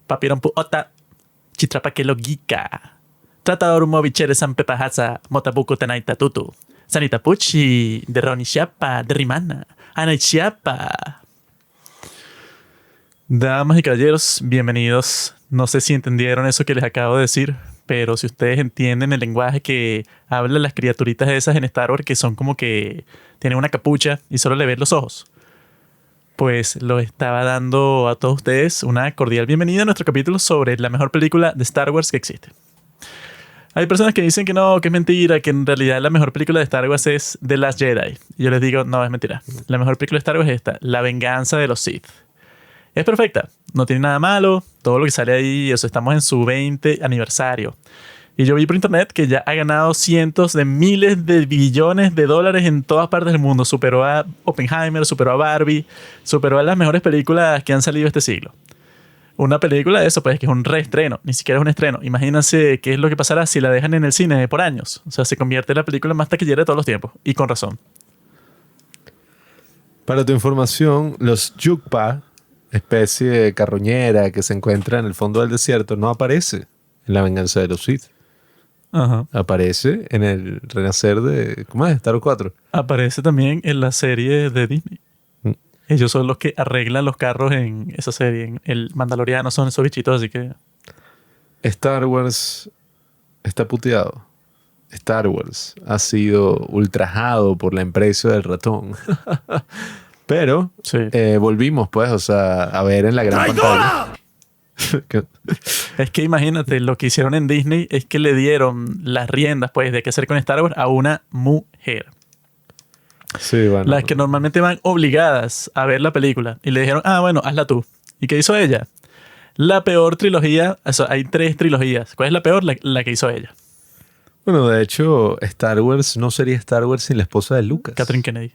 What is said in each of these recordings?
Papirampu ota, chitrapake logika. Tratador movichere sampepahasa, motabuco tenaita tutu. Sanita puchi, de Ronishiapa, de Rimana, Anaishiapa. Damas y caballeros, bienvenidos. No sé si entendieron eso que les acabo de decir, pero si ustedes entienden el lenguaje que hablan las criaturitas esas en Star Wars, que son como que tienen una capucha y solo le ven los ojos, pues lo estaba dando a todos ustedes una cordial bienvenida a nuestro capítulo sobre la mejor película de Star Wars que existe. Hay personas que dicen que no, que es mentira, que en realidad la mejor película de Star Wars es The Last Jedi. Y yo les digo, no, es mentira. La mejor película de Star Wars es esta, La venganza de los Sith. Es perfecta, no tiene nada malo, todo lo que sale ahí, eso, estamos en su 20 aniversario. Y yo vi por internet que ya ha ganado cientos de miles de billones de dólares en todas partes del mundo. Superó a Oppenheimer, superó a Barbie, superó a las mejores películas que han salido este siglo. Una película de eso, pues, que es un reestreno, ni siquiera es un estreno. Imagínense qué es lo que pasará si la dejan en el cine por años. O sea, se convierte en la película más taquillera de todos los tiempos, y con razón. Para tu información, los Yukpa, especie de carroñera que se encuentra en el fondo del desierto, no aparece en La venganza de los Sith. Ajá. Aparece en el renacer de... ¿Cómo es? Star Wars 4. Aparece también en la serie de Disney. Mm. Ellos son los que arreglan los carros en esa serie. En El Mandaloriano son esos bichitos, así que... Star Wars está puteado. Star Wars ha sido ultrajado por la empresa del ratón. Pero sí. Volvimos, pues, o sea, a ver en la gran pantalla. Es que imagínate, lo que hicieron en Disney es que le dieron las riendas, pues, de qué hacer con Star Wars a una mujer. Sí, bueno. Las que normalmente van obligadas a ver la película. Y le dijeron, bueno, hazla tú. ¿Y qué hizo ella? La peor trilogía, o sea, hay 3 trilogías. ¿Cuál es la peor? La que hizo ella. Bueno, de hecho, Star Wars no sería Star Wars sin la esposa de Lucas. Kathleen Kennedy.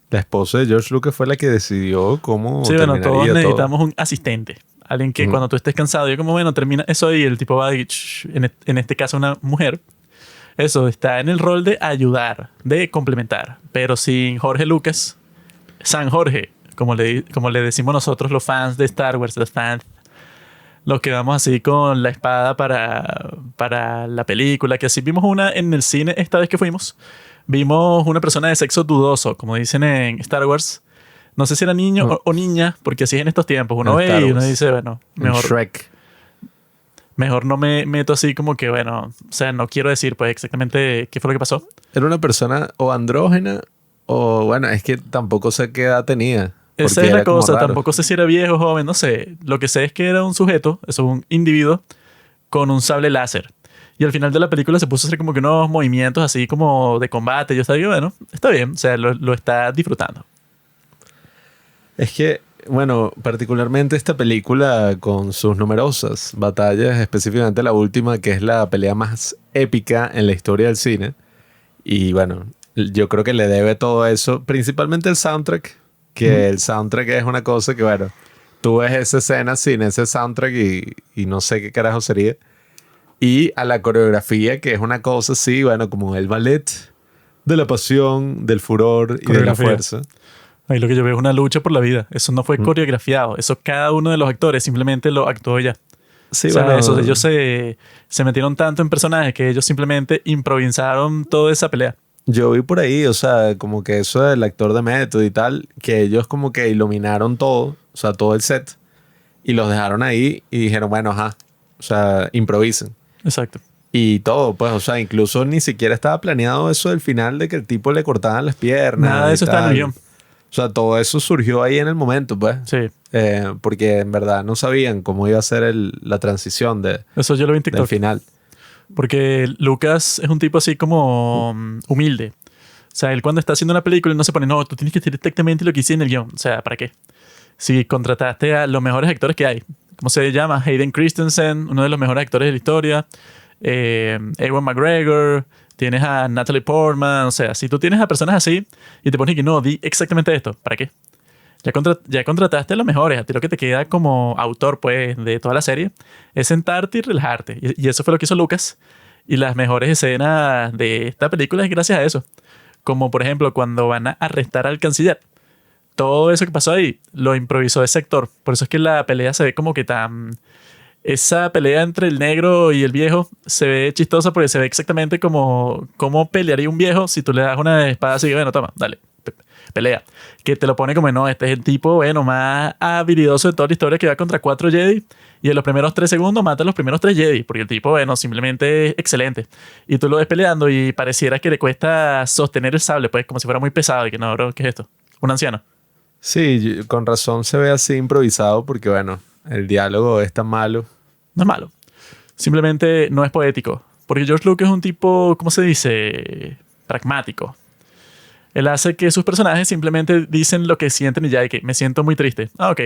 La esposa de George Lucas fue la que decidió cómo sí, bueno, todos necesitamos todo. Un asistente. Alguien que cuando tú estés cansado, yo como, bueno, termina eso y el tipo va y, en este caso una mujer, eso, está en el rol de ayudar, de complementar. Pero sin Jorge Lucas, San Jorge, como le decimos nosotros los fans de Star Wars, los fans, los que vamos así con la espada para la película, que así vimos una en el cine esta vez que fuimos. Vimos una persona de sexo dudoso, como dicen en Star Wars. No sé si era niño o niña, porque así es en estos tiempos. Uno ve y uno dice, bueno, mejor no me meto así como que, bueno, o sea, no quiero decir pues exactamente qué fue lo que pasó. Era una persona o andrógena o, bueno, es que tampoco sé qué edad tenía. Esa es la cosa, tampoco sé si era viejo o joven, no sé. Lo que sé es que era un sujeto, eso es un individuo, con un sable láser. Y al final de la película se puso a hacer como que unos movimientos así como de combate. Yo estaba ahí, bueno, está bien, o sea, lo está disfrutando. Es que, bueno, particularmente esta película con sus numerosas batallas, específicamente la última, que es la pelea más épica en la historia del cine. Y bueno, yo creo que le debe todo eso, principalmente el soundtrack, que el soundtrack es una cosa que, bueno, tú ves esa escena sin ese soundtrack y no sé qué carajo sería. Y a la coreografía, que es una cosa así, bueno, como el ballet de la pasión, del furor y de la fuerza. Ahí lo que yo veo es una lucha por la vida. Eso no fue coreografiado. Eso cada uno de los actores simplemente lo actuó ya. Sí, o sea, bueno, ellos se metieron tanto en personajes que ellos simplemente improvisaron toda esa pelea. Yo vi por ahí, o sea, como que eso del actor de método y tal, que ellos como que iluminaron todo, o sea, todo el set, y los dejaron ahí y dijeron, bueno, o sea, improvisen. Exacto. Y todo, pues, o sea, incluso ni siquiera estaba planeado eso del final de que el tipo le cortaban las piernas. Nada de eso está en el guión. O sea, todo eso surgió ahí en el momento, pues. Sí. Porque en verdad no sabían cómo iba a ser la transición eso yo lo vi en TikTok. del final. Porque Lucas es un tipo así como humilde. O sea, él cuando está haciendo una película no se pone, no, tú tienes que hacer exactamente lo que hice en el guión. O sea, ¿para qué? Si contrataste a los mejores actores que hay. ¿Cómo se llama? Hayden Christensen, uno de los mejores actores de la historia. Ewan McGregor. Tienes a Natalie Portman. O sea, si tú tienes a personas así y te pones que no, di exactamente esto. ¿Para qué? Ya contrataste a los mejores. A ti lo que te queda como autor, pues, de toda la serie es sentarte y relajarte. Y eso fue lo que hizo Lucas. Y las mejores escenas de esta película es gracias a eso. Como, por ejemplo, cuando van a arrestar al canciller. todo eso que pasó ahí lo improvisó ese actor. Por eso es que la pelea se ve como que tan... Esa pelea entre el negro y el viejo se ve chistosa porque se ve exactamente como cómo pelearía un viejo si tú le das una espada así, bueno, toma, dale, pelea. Que te lo pone como, no, este es el tipo, bueno, más habilidoso de toda la historia que va contra 4 Jedi y en los primeros 3 segundos mata a los primeros 3 Jedi porque el tipo, bueno, simplemente es excelente. Y tú lo ves peleando y pareciera que le cuesta sostener el sable, pues como si fuera muy pesado y que no, bro, ¿qué es esto? Un anciano. Sí, con razón se ve así improvisado porque, bueno, el diálogo es tan malo. No es malo. Simplemente no es poético. Porque George Lucas es un tipo, ¿cómo se dice? Pragmático. Él hace que sus personajes simplemente dicen lo que sienten y ya, y que me siento muy triste. Ah, ok.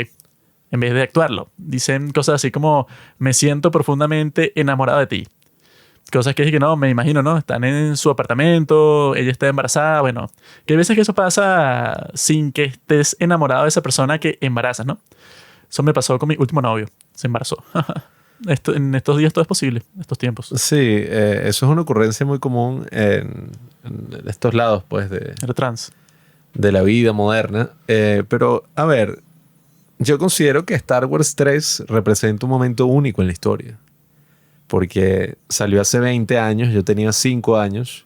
En vez de actuarlo. Dicen cosas así como, me siento profundamente enamorado de ti. Cosas que no, me imagino, ¿no? Están en su apartamento, ella está embarazada, bueno. Que hay veces que eso pasa sin que estés enamorado de esa persona que embarazas, ¿no? Eso me pasó con mi último novio. Se embarazó. En estos días todo es posible, en estos tiempos. Sí, eso es una ocurrencia muy común en estos lados, pues, Era trans. de la vida moderna. Pero, a ver, yo considero que Star Wars 3 representa un momento único en la historia. Porque salió hace 20 años, yo tenía 5 años.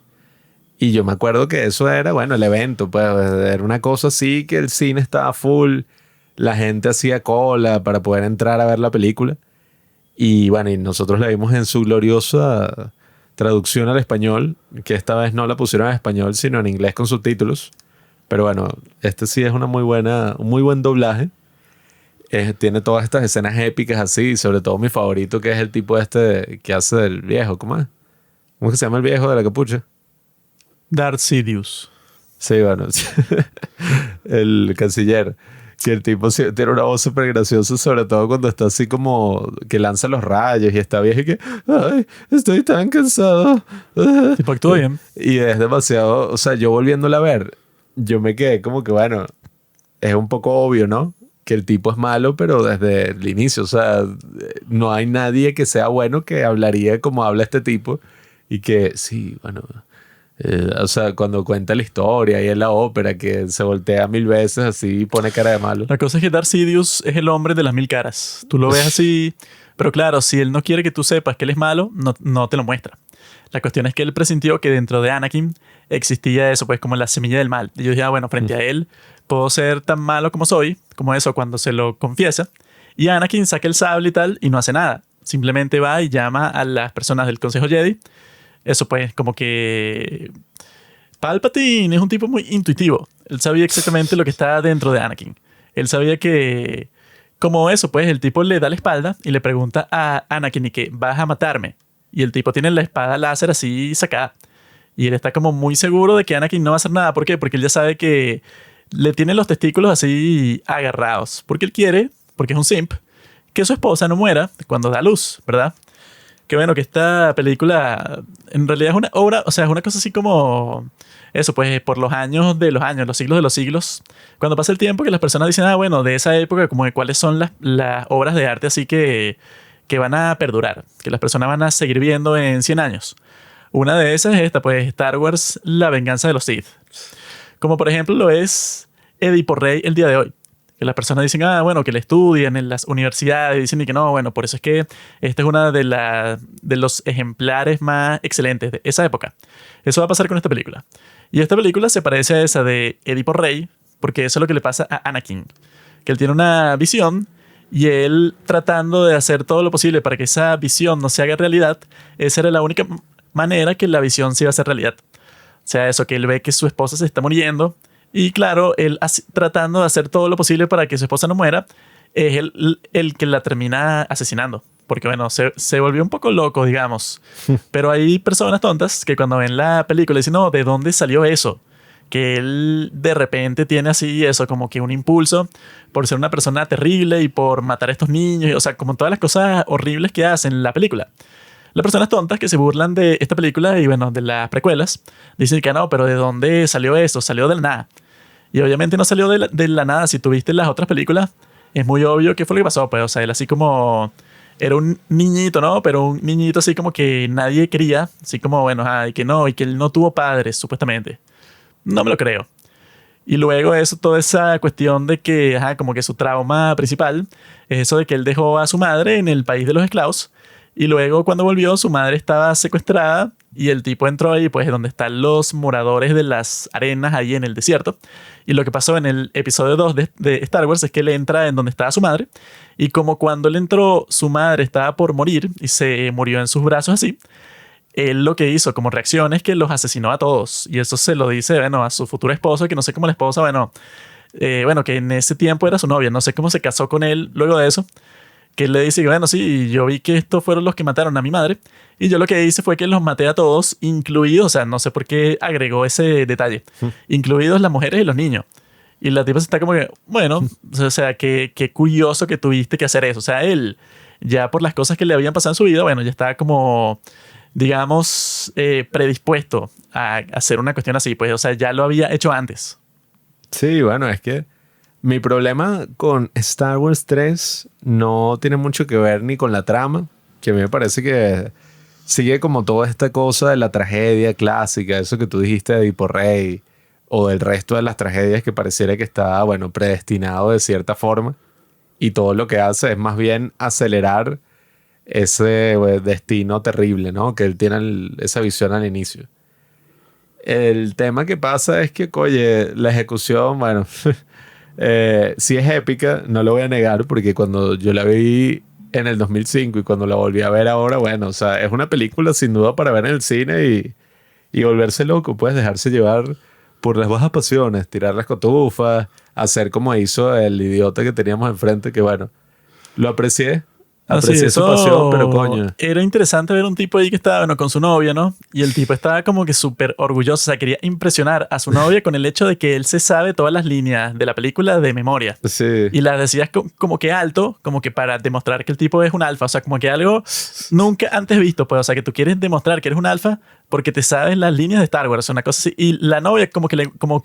Y yo me acuerdo que eso era, bueno, el evento, pues, era una cosa así que el cine estaba full, la gente hacía cola para poder entrar a ver la película. Y bueno, y nosotros la vimos en su gloriosa traducción al español, que esta vez no la pusieron en español, sino en inglés con subtítulos. Pero bueno, este sí es un muy buen doblaje. Tiene todas estas escenas épicas así, sobre todo mi favorito, que es el tipo este que hace del viejo, ¿cómo es? ¿Cómo es que se llama el viejo de la capucha? Darth Sidious. Sí, bueno, el canciller. Que el tipo sí tiene una voz súper graciosa, sobre todo cuando está así como que lanza los rayos y está viejo y que, ay, estoy tan cansado. Tipo, actúa bien. Y es demasiado, o sea, yo volviéndola a ver, yo me quedé como que, bueno, es un poco obvio, ¿no? Que el tipo es malo, pero desde el inicio, o sea, no hay nadie que sea bueno que hablaría como habla este tipo y que, sí, bueno... o sea, cuando cuenta la historia y en la ópera que se voltea 1000 veces así y pone cara de malo. La cosa es que Darth Sidious es el hombre de las 1000 caras. Tú lo ves así, pero claro, si él no quiere que tú sepas que él es malo, no te lo muestra. La cuestión es que él presintió que dentro de Anakin existía eso, pues como la semilla del mal. Y yo dije, bueno, frente a él puedo ser tan malo como soy, como eso cuando se lo confiesa. Y Anakin saca el sable y tal y no hace nada. Simplemente va y llama a las personas del Consejo Jedi. Eso pues, como que Palpatine es un tipo muy intuitivo. Él sabía exactamente lo que estaba dentro de Anakin. Él sabía que, como eso, pues el tipo le da la espalda y le pregunta a Anakin y que vas a matarme. Y el tipo tiene la espada láser así sacada. Y él está como muy seguro de que Anakin no va a hacer nada. ¿Por qué? Porque él ya sabe que le tiene los testículos así agarrados. Porque él quiere, porque es un simp, que su esposa no muera cuando da luz, ¿verdad? Que bueno, que esta película en realidad es una obra, o sea, es una cosa así como eso, pues por los años de los años, los siglos de los siglos. Cuando pasa el tiempo que las personas dicen, ah, bueno, de esa época, como de cuáles son las obras de arte así que van a perdurar, que las personas van a seguir viendo en 100 años. Una de esas es esta, pues Star Wars, La venganza de los Sith. Como por ejemplo lo es Edipo Rey el día de hoy. Que las personas dicen, ah, bueno, que le estudian en las universidades, dicen y que no, bueno, por eso es que esta es una de los ejemplares más excelentes de esa época. Eso va a pasar con esta película. Y esta película se parece a esa de Edipo Rey, porque eso es lo que le pasa a Anakin. Que él tiene una visión y él tratando de hacer todo lo posible para que esa visión no se haga realidad, esa era la única manera que la visión se iba a hacer realidad. O sea, eso, que él ve que su esposa se está muriendo. Y claro, él tratando de hacer todo lo posible para que su esposa no muera, es el que la termina asesinando. Porque bueno, se volvió un poco loco, digamos. Pero hay personas tontas que cuando ven la película dicen, no, ¿de dónde salió eso? Que él de repente tiene así eso, como que un impulso por ser una persona terrible y por matar a estos niños. O sea, como todas las cosas horribles que hace en la película. Las personas tontas que se burlan de esta película y bueno, de las precuelas, dicen que no, pero ¿de dónde salió eso? Salió del nada. Y obviamente no salió de la nada. Si tuviste las otras películas, es muy obvio qué fue lo que pasó. Pues, o sea, él así como... Era un niñito, ¿no? Pero un niñito así como que nadie quería. Así como, bueno, y que no, y que él no tuvo padres, supuestamente. No me lo creo. Y luego eso, toda esa cuestión de que, ajá, como que su trauma principal es eso de que él dejó a su madre en el país de los esclavos. Y luego cuando volvió, su madre estaba secuestrada y el tipo entró ahí, pues, donde están los moradores de las arenas ahí en el desierto. Y lo que pasó en el episodio 2 de Star Wars es que él entra en donde estaba su madre. Y como cuando él entró, su madre estaba por morir y se murió en sus brazos así. Él lo que hizo como reacción es que los asesinó a todos. Y eso se lo dice, bueno, a su futuro esposo, que no sé cómo la esposa, bueno, que en ese tiempo era su novia. No sé cómo se casó con él luego de eso. Que él le dice, bueno, sí, yo vi que estos fueron los que mataron a mi madre. Y yo lo que hice fue que los maté a todos, incluidos, o sea, no sé por qué agregó ese detalle, incluidos las mujeres y los niños. Y la tipa se está como que, bueno, o sea, qué curioso que tuviste que hacer eso. O sea, él, ya por las cosas que le habían pasado en su vida, bueno, ya estaba como, digamos, predispuesto a hacer una cuestión así. Pues, o sea, ya lo había hecho antes. Sí, bueno, es que mi problema con Star Wars 3 no tiene mucho que ver ni con la trama, que a mí me parece que sigue como toda esta cosa de la tragedia clásica, eso que tú dijiste de Edipo Rey, o del resto de las tragedias que pareciera que está, bueno, predestinado de cierta forma, y todo lo que hace es más bien acelerar ese destino terrible, ¿no? Que él tiene esa visión al inicio. El tema que pasa es que, oye, la ejecución, bueno, sí es épica, no lo voy a negar, porque cuando yo la vi en el 2005 y cuando la volví a ver ahora, bueno, o sea, es una película sin duda para ver en el cine y volverse loco, puedes dejarse llevar por las bajas pasiones, tirar las cotufas, hacer como hizo el idiota que teníamos enfrente, que bueno, lo aprecié. Así, Aprecié su pasión, pero coño. era interesante ver un tipo ahí que estaba, bueno, con su novia, ¿no? Y el tipo estaba como que súper orgulloso, o sea, quería impresionar a su novia con el hecho de que él se sabe todas las líneas de la película de memoria. Sí. Y las decías como que alto, como que para demostrar que el tipo es un alfa, o sea, como que algo nunca antes visto, pues, o sea, que tú quieres demostrar que eres un alfa porque te sabes las líneas de Star Wars, una cosa así. Y la novia como que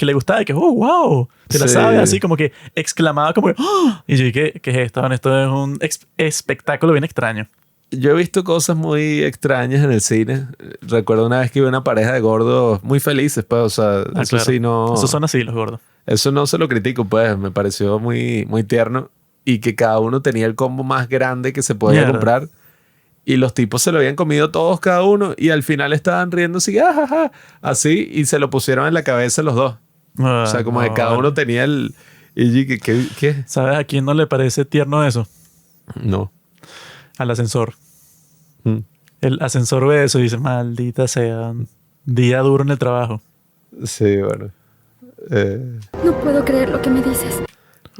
le gustaba, y que, oh, wow, te la Sí. sabes, así como que exclamaba como que, oh. Y yo dije, ¿qué es esto? Esto es un espectáculo bien extraño. Yo he visto cosas muy extrañas en el cine. Recuerdo una vez que vi una pareja de gordos muy felices, pues, o sea, eso Claro. sí no... Esos son así los gordos. Eso no se lo critico, pues, me pareció muy, muy tierno y que cada uno tenía el combo más grande que se podía Mierda. comprar y los tipos se lo habían comido todos cada uno y al final estaban riendo así, "Ah, así y se lo pusieron en la cabeza los dos. O sea, como que cada uno tenía el... Y yo, ¿qué? ¿Sabes a quién no le parece tierno eso? No. Al ascensor. Mm. El ascensor ve eso y dice, maldita sea, día duro en el trabajo. Sí, bueno. No puedo creer lo que me dices.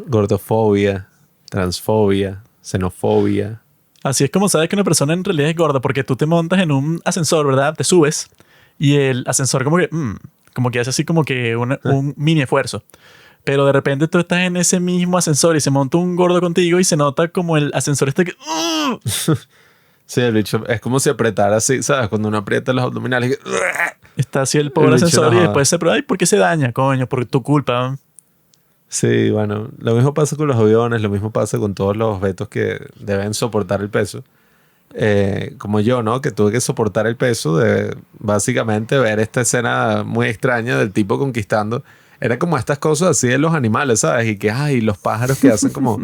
Gordofobia, transfobia, xenofobia. Así es como sabes que una persona en realidad es gorda, porque tú te montas en un ascensor, ¿verdad? Te subes y el ascensor como que hace así como que un mini esfuerzo. Pero de repente tú estás en ese mismo ascensor y se monta un gordo contigo y se nota como el ascensor este que... Sí, el bicho es como si apretara así, ¿sabes? Cuando uno aprieta los abdominales. Está así el pobre El bicho ascensor y no. después se prueba, ay, ¿por qué se daña? Coño, por tu culpa. Sí, bueno, lo mismo pasa con los aviones, lo mismo pasa con todos los objetos que deben soportar el peso. Como yo, ¿no? Que tuve que soportar el peso de básicamente ver esta escena muy extraña del tipo conquistando. Era como estas cosas así de los animales, ¿sabes? Y que, ay, los pájaros que hacen como...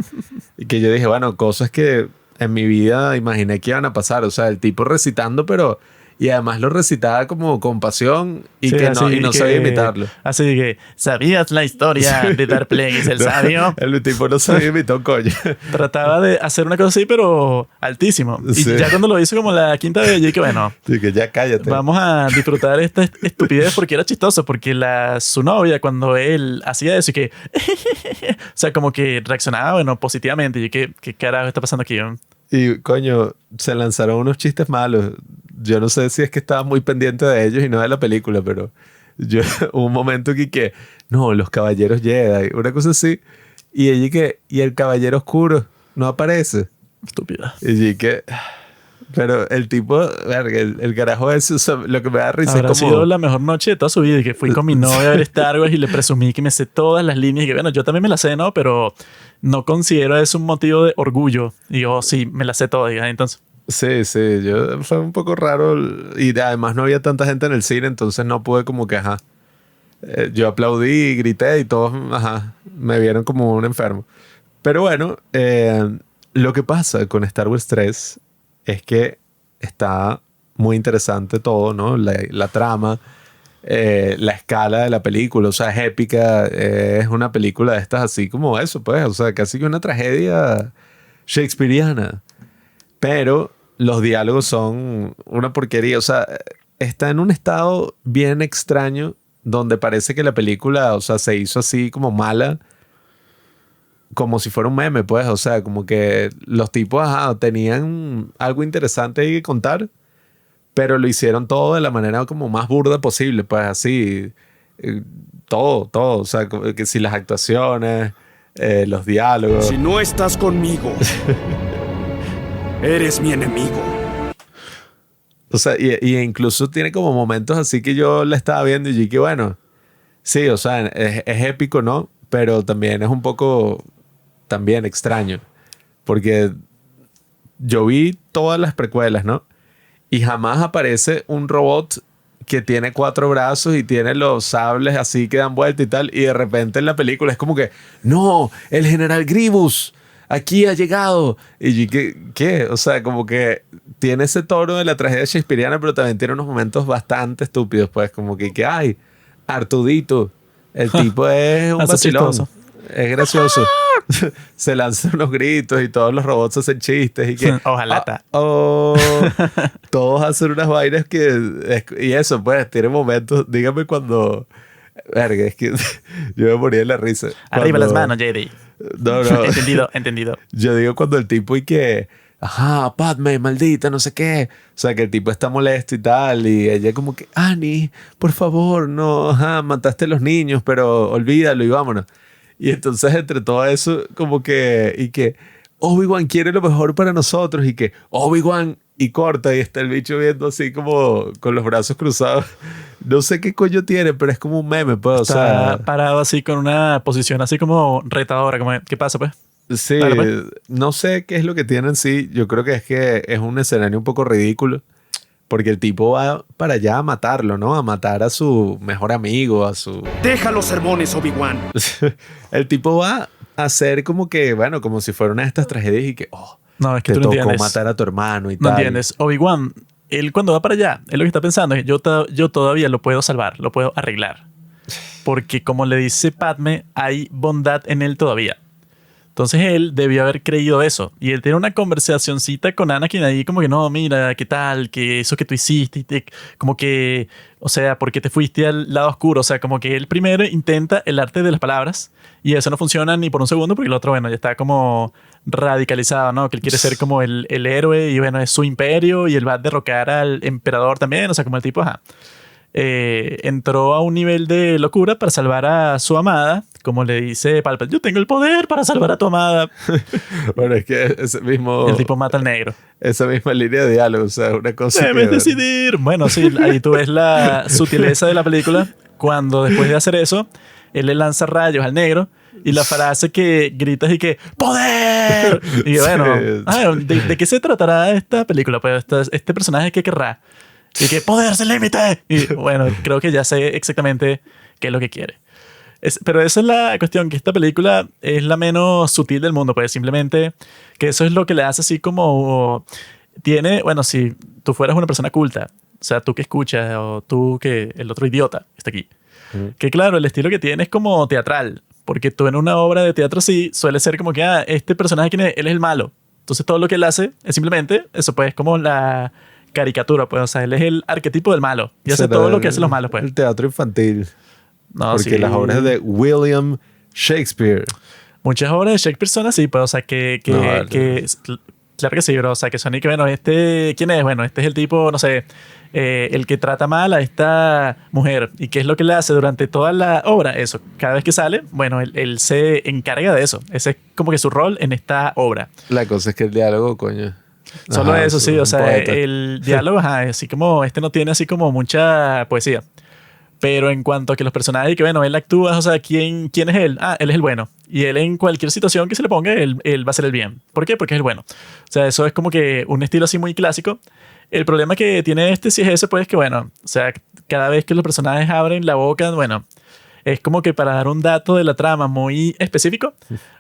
Y que yo dije, bueno, cosas que en mi vida imaginé que iban a pasar. O sea, el tipo recitando, pero... Y además lo recitaba como con pasión y Sí, que así no que- sabía imitarlo. Así que, ¿sabías la historia de Darplex, el sabio? El tipo no sabía imitar un coño. Trataba de hacer una cosa así, pero altísimo. Y Sí. ya cuando lo hizo como la quinta vez, yo dije, bueno, Así que ya cállate. vamos a disfrutar esta estupidez porque era chistoso, porque su novia, cuando él hacía eso y que... o sea, como que reaccionaba, bueno, positivamente. Y yo, ¿qué carajo está pasando aquí? Y coño, se lanzaron unos chistes malos. Yo no sé si es que estaba muy pendiente de ellos y no de la película, pero yo hubo un momento que no, los caballeros Jedi, una cosa así. Y ella y el caballero oscuro no aparece. Estúpida. Y que pero el tipo, verga, el carajo ese, o sea, lo que me da risa Habrá es como... sido la mejor noche de toda su vida y que fui con mi novia a ver Star Wars y le presumí que me sé todas las líneas y que bueno, yo también me las sé, ¿no? Pero no considero eso un motivo de orgullo. Y yo, sí, me las sé todas. Y, entonces, Sí, sí, fue un poco raro y además no había tanta gente en el cine, entonces no pude como que, ajá, Yo aplaudí, grité y todos me vieron como un enfermo. Pero bueno, lo que pasa con Star Wars 3 es que está muy interesante todo, ¿no? La trama, la escala de la película, o sea, es épica, es una película de estas así como eso, pues, o sea, casi que una tragedia shakespeariana. Pero los diálogos son una porquería, o sea, está en un estado bien extraño donde parece que la película, o sea, se hizo así como mala, como si fuera un meme, pues, o sea, como que los tipos, tenían algo interesante ahí que contar, pero lo hicieron todo de la manera como más burda posible, pues, así, todo, o sea, que si las actuaciones, los diálogos. Si no estás conmigo, eres mi enemigo. O sea, y incluso tiene como momentos así que yo la estaba viendo y que bueno, sí, o sea, es épico, ¿no? Pero también es un poco también extraño. Porque yo vi todas las precuelas, ¿no? Y jamás aparece un robot que tiene 4 brazos y tiene los sables así que dan vuelta y tal. Y de repente en la película es como que, no, el general Grievous aquí ha llegado. Y yo, ¿qué? O sea, como que tiene ese tono de la tragedia shakespeariana, pero también tiene unos momentos bastante estúpidos, pues, como que ay, Artudito, el tipo es un vacilón, es gracioso. Se lanzan unos gritos y todos los robots hacen chistes y que ojalá. Todos hacen unas vainas y eso, pues, tiene momentos, dígame cuando... Verga, es que yo me moría de la risa. Arriba las manos, JD. No. Entendido. Yo digo cuando el tipo y que... Padme, maldita, no sé qué. O sea, que el tipo está molesto y tal. Y ella como que... Annie, por favor, no. Mataste a los niños, pero olvídalo y vámonos. Y entonces entre todo eso como que... Y que... Obi-Wan quiere lo mejor para nosotros. Y que... Obi-Wan... Y corta y está el bicho viendo así como con los brazos cruzados. No sé qué coño tiene, pero es como un meme, pues. Está parado así con una posición así como retadora. Como, ¿qué pasa, pues? Sí, Dale, pues. No sé qué es lo que tiene en sí. Yo creo que es un escenario un poco ridículo. Porque el tipo va para allá a matarlo, ¿no? A matar a su mejor amigo, a su... Deja los sermones, Obi-Wan. El tipo va a hacer como que, bueno, como si fuera una de estas tragedias y que... No, es que te tú no tocó entiendes. matar a tu hermano y no tal. No entiendes. Obi-Wan, él cuando va para allá, él lo que está pensando es, yo todavía lo puedo salvar, lo puedo arreglar. Porque como le dice Padme, hay bondad en él todavía. Entonces él debió haber creído eso. Y él tiene una conversacioncita con Anakin ahí como que no, mira, ¿qué tal? Que eso que tú hiciste, como que, o sea, ¿por qué te fuiste al lado oscuro? O sea, como que él primero intenta el arte de las palabras y eso no funciona ni por un segundo porque el otro, bueno, ya está como radicalizado, ¿no? Que él quiere ser como el héroe y bueno, es su imperio y él va a derrocar al emperador también. O sea, como el tipo, entró a un nivel de locura para salvar a su amada, como le dice Palpatine, yo tengo el poder para salvar a tu amada. Bueno, es que ese mismo... El tipo mata al negro. Esa misma línea de diálogo, o sea, una cosa Debes que... decidir. Bueno, sí, ahí tú ves la sutileza de la película cuando después de hacer eso, él le lanza rayos al negro y la frase que gritas y que ¡poder! Y bueno, ¿de qué se tratará esta película? Pues este personaje, ¿qué querrá? Y que poder sin límite. Y bueno, creo que ya sé exactamente qué es lo que quiere. Pero esa es la cuestión, que esta película es la menos sutil del mundo, pues simplemente que eso es lo que le hace así como... Tiene, bueno, si tú fueras una persona culta, o sea, tú que escuchas o tú que el otro idiota está aquí, que claro, el estilo que tiene es como teatral, porque tú en una obra de teatro sí suele ser como que, este personaje, él es el malo. Entonces todo lo que él hace es simplemente, eso pues, como la... caricatura, pues, o sea, él es el arquetipo del malo y hace todo lo que hacen los malos, pues. El teatro infantil. No, porque sí. las obras de William Shakespeare. Muchas obras de Shakespeare son así, pues, o sea, claro que sí, bro, o sea, que son y que, bueno, ¿quién es? Bueno, este es el tipo, no sé, el que trata mal a esta mujer. ¿Y qué es lo que le hace durante toda la obra? Eso, cada vez que sale, bueno, él se encarga de eso. Ese es como que su rol en esta obra. La cosa es que el diálogo, coño... Solo eso, sí, o sea, poeta. el diálogo, así como no tiene así como mucha poesía. Pero en cuanto a que los personajes, que bueno, él actúa, o sea, ¿quién es él? Él es el bueno. Y él en cualquier situación que se le ponga, él va a ser el bien. ¿Por qué? Porque es el bueno. O sea, eso es como que un estilo así muy clásico. El problema que tiene sí es ese, pues, que bueno, o sea, cada vez que los personajes abren la boca, bueno, es como que para dar un dato de la trama muy específico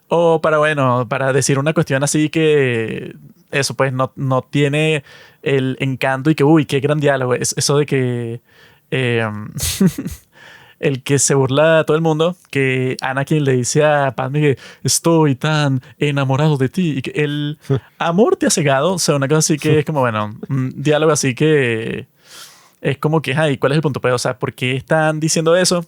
o para, bueno, para decir una cuestión así que eso pues no tiene el encanto y que, uy, qué gran diálogo. Es eso de que eh, el que se burla a todo el mundo, que Anakin le dice a Padme que estoy tan enamorado de ti y que el amor te ha cegado, o sea, una cosa así que es como, bueno, un diálogo así que es como que, ay, ¿cuál es el punto? Pues, o sea, ¿por qué están diciendo eso?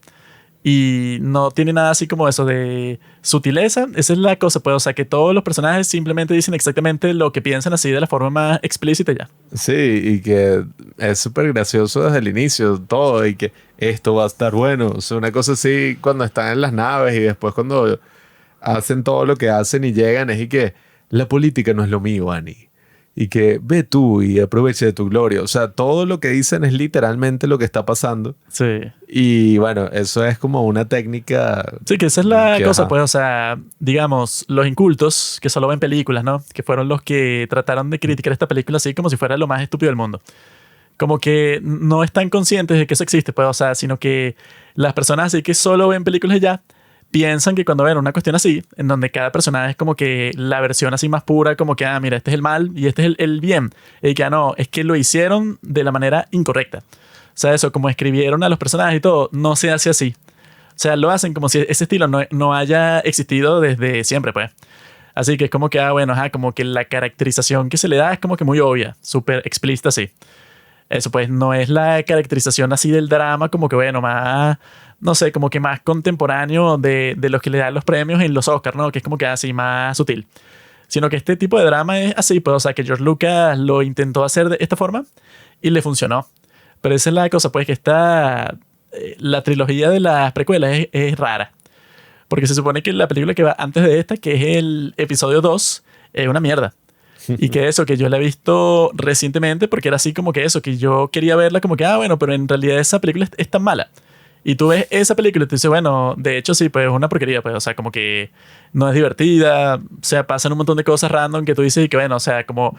Y no tiene nada así como eso de sutileza. Esa es la cosa, pues, o sea, que todos los personajes simplemente dicen exactamente lo que piensan así de la forma más explícita y ya. Sí, y que es súper gracioso desde el inicio, todo, y que esto va a estar bueno. O sea, una cosa así cuando están en las naves y después cuando hacen todo lo que hacen y llegan, es y que la política no es lo mío, Annie. Y que ve tú y aprovecha de tu gloria. O sea, todo lo que dicen es literalmente lo que está pasando. Sí. Y bueno, eso es como una técnica. Sí, que esa es la que, cosa, ajá. pues, o sea, digamos, los incultos que solo ven películas, ¿no? Que fueron los que trataron de criticar esta película así como si fuera lo más estúpido del mundo. Como que no están conscientes de que eso existe, pues, o sea, sino que las personas así que solo ven películas y ya piensan que cuando ven una cuestión así, en donde cada personaje es como que la versión así más pura, como que, ah, mira, este es el mal y este es el bien. Y que, ah, no, es que lo hicieron de la manera incorrecta. O sea, eso, como escribieron a los personajes y todo, no se hace así. O sea, lo hacen como si ese estilo no haya existido desde siempre, pues. Así que es como que, ah, bueno, ajá, como que la caracterización que se le da es como que muy obvia, súper explícita, así. Eso pues no es la caracterización así del drama como que bueno, más, no sé, como que más contemporáneo de los que le dan los premios en los Oscars, ¿no? Que es como que así más sutil. Sino que este tipo de drama es así, pues o sea, que George Lucas lo intentó hacer de esta forma y le funcionó. Pero esa es la cosa, pues que la trilogía de las precuelas es rara. Porque se supone que la película que va antes de esta, que es el episodio 2, es una mierda. Y que eso, que yo la he visto recientemente porque era así como que eso, que yo quería verla como que, ah, bueno, pero en realidad esa película es tan mala. Y tú ves esa película y te dices, bueno, de hecho sí, pues es una porquería, pues, o sea, como que no es divertida, o sea, pasan un montón de cosas random que tú dices y que, bueno, o sea, como